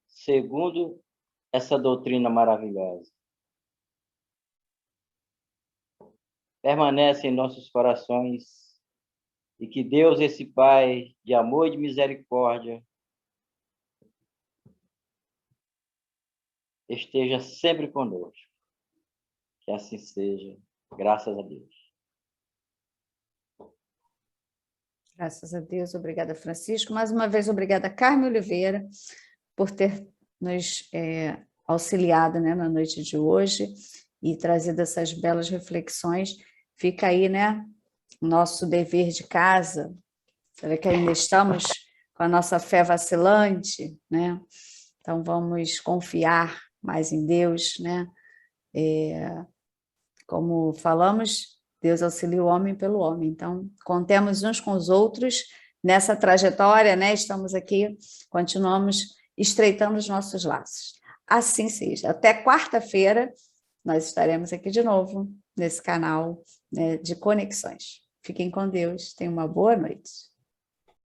segundo essa doutrina maravilhosa. Permanece em nossos corações e que Deus, esse Pai de amor e de misericórdia, esteja sempre conosco. Que assim seja, graças a Deus. Graças a Deus, obrigada, Francisco. Mais uma vez, obrigada, Carmen Oliveira, por ter nos auxiliado, né, na noite de hoje e trazido essas belas reflexões. Fica aí, né, nosso dever de casa. Você vê que ainda estamos com a nossa fé vacilante, né? Então, vamos confiar mais em Deus, né? Como falamos, Deus auxilia o homem pelo homem. Então, contemos uns com os outros nessa trajetória, né? Estamos aqui, continuamos estreitando os nossos laços. Assim seja. Até quarta-feira, nós estaremos aqui de novo, nesse canal, né, de Conexões. Fiquem com Deus. Tenham uma boa noite.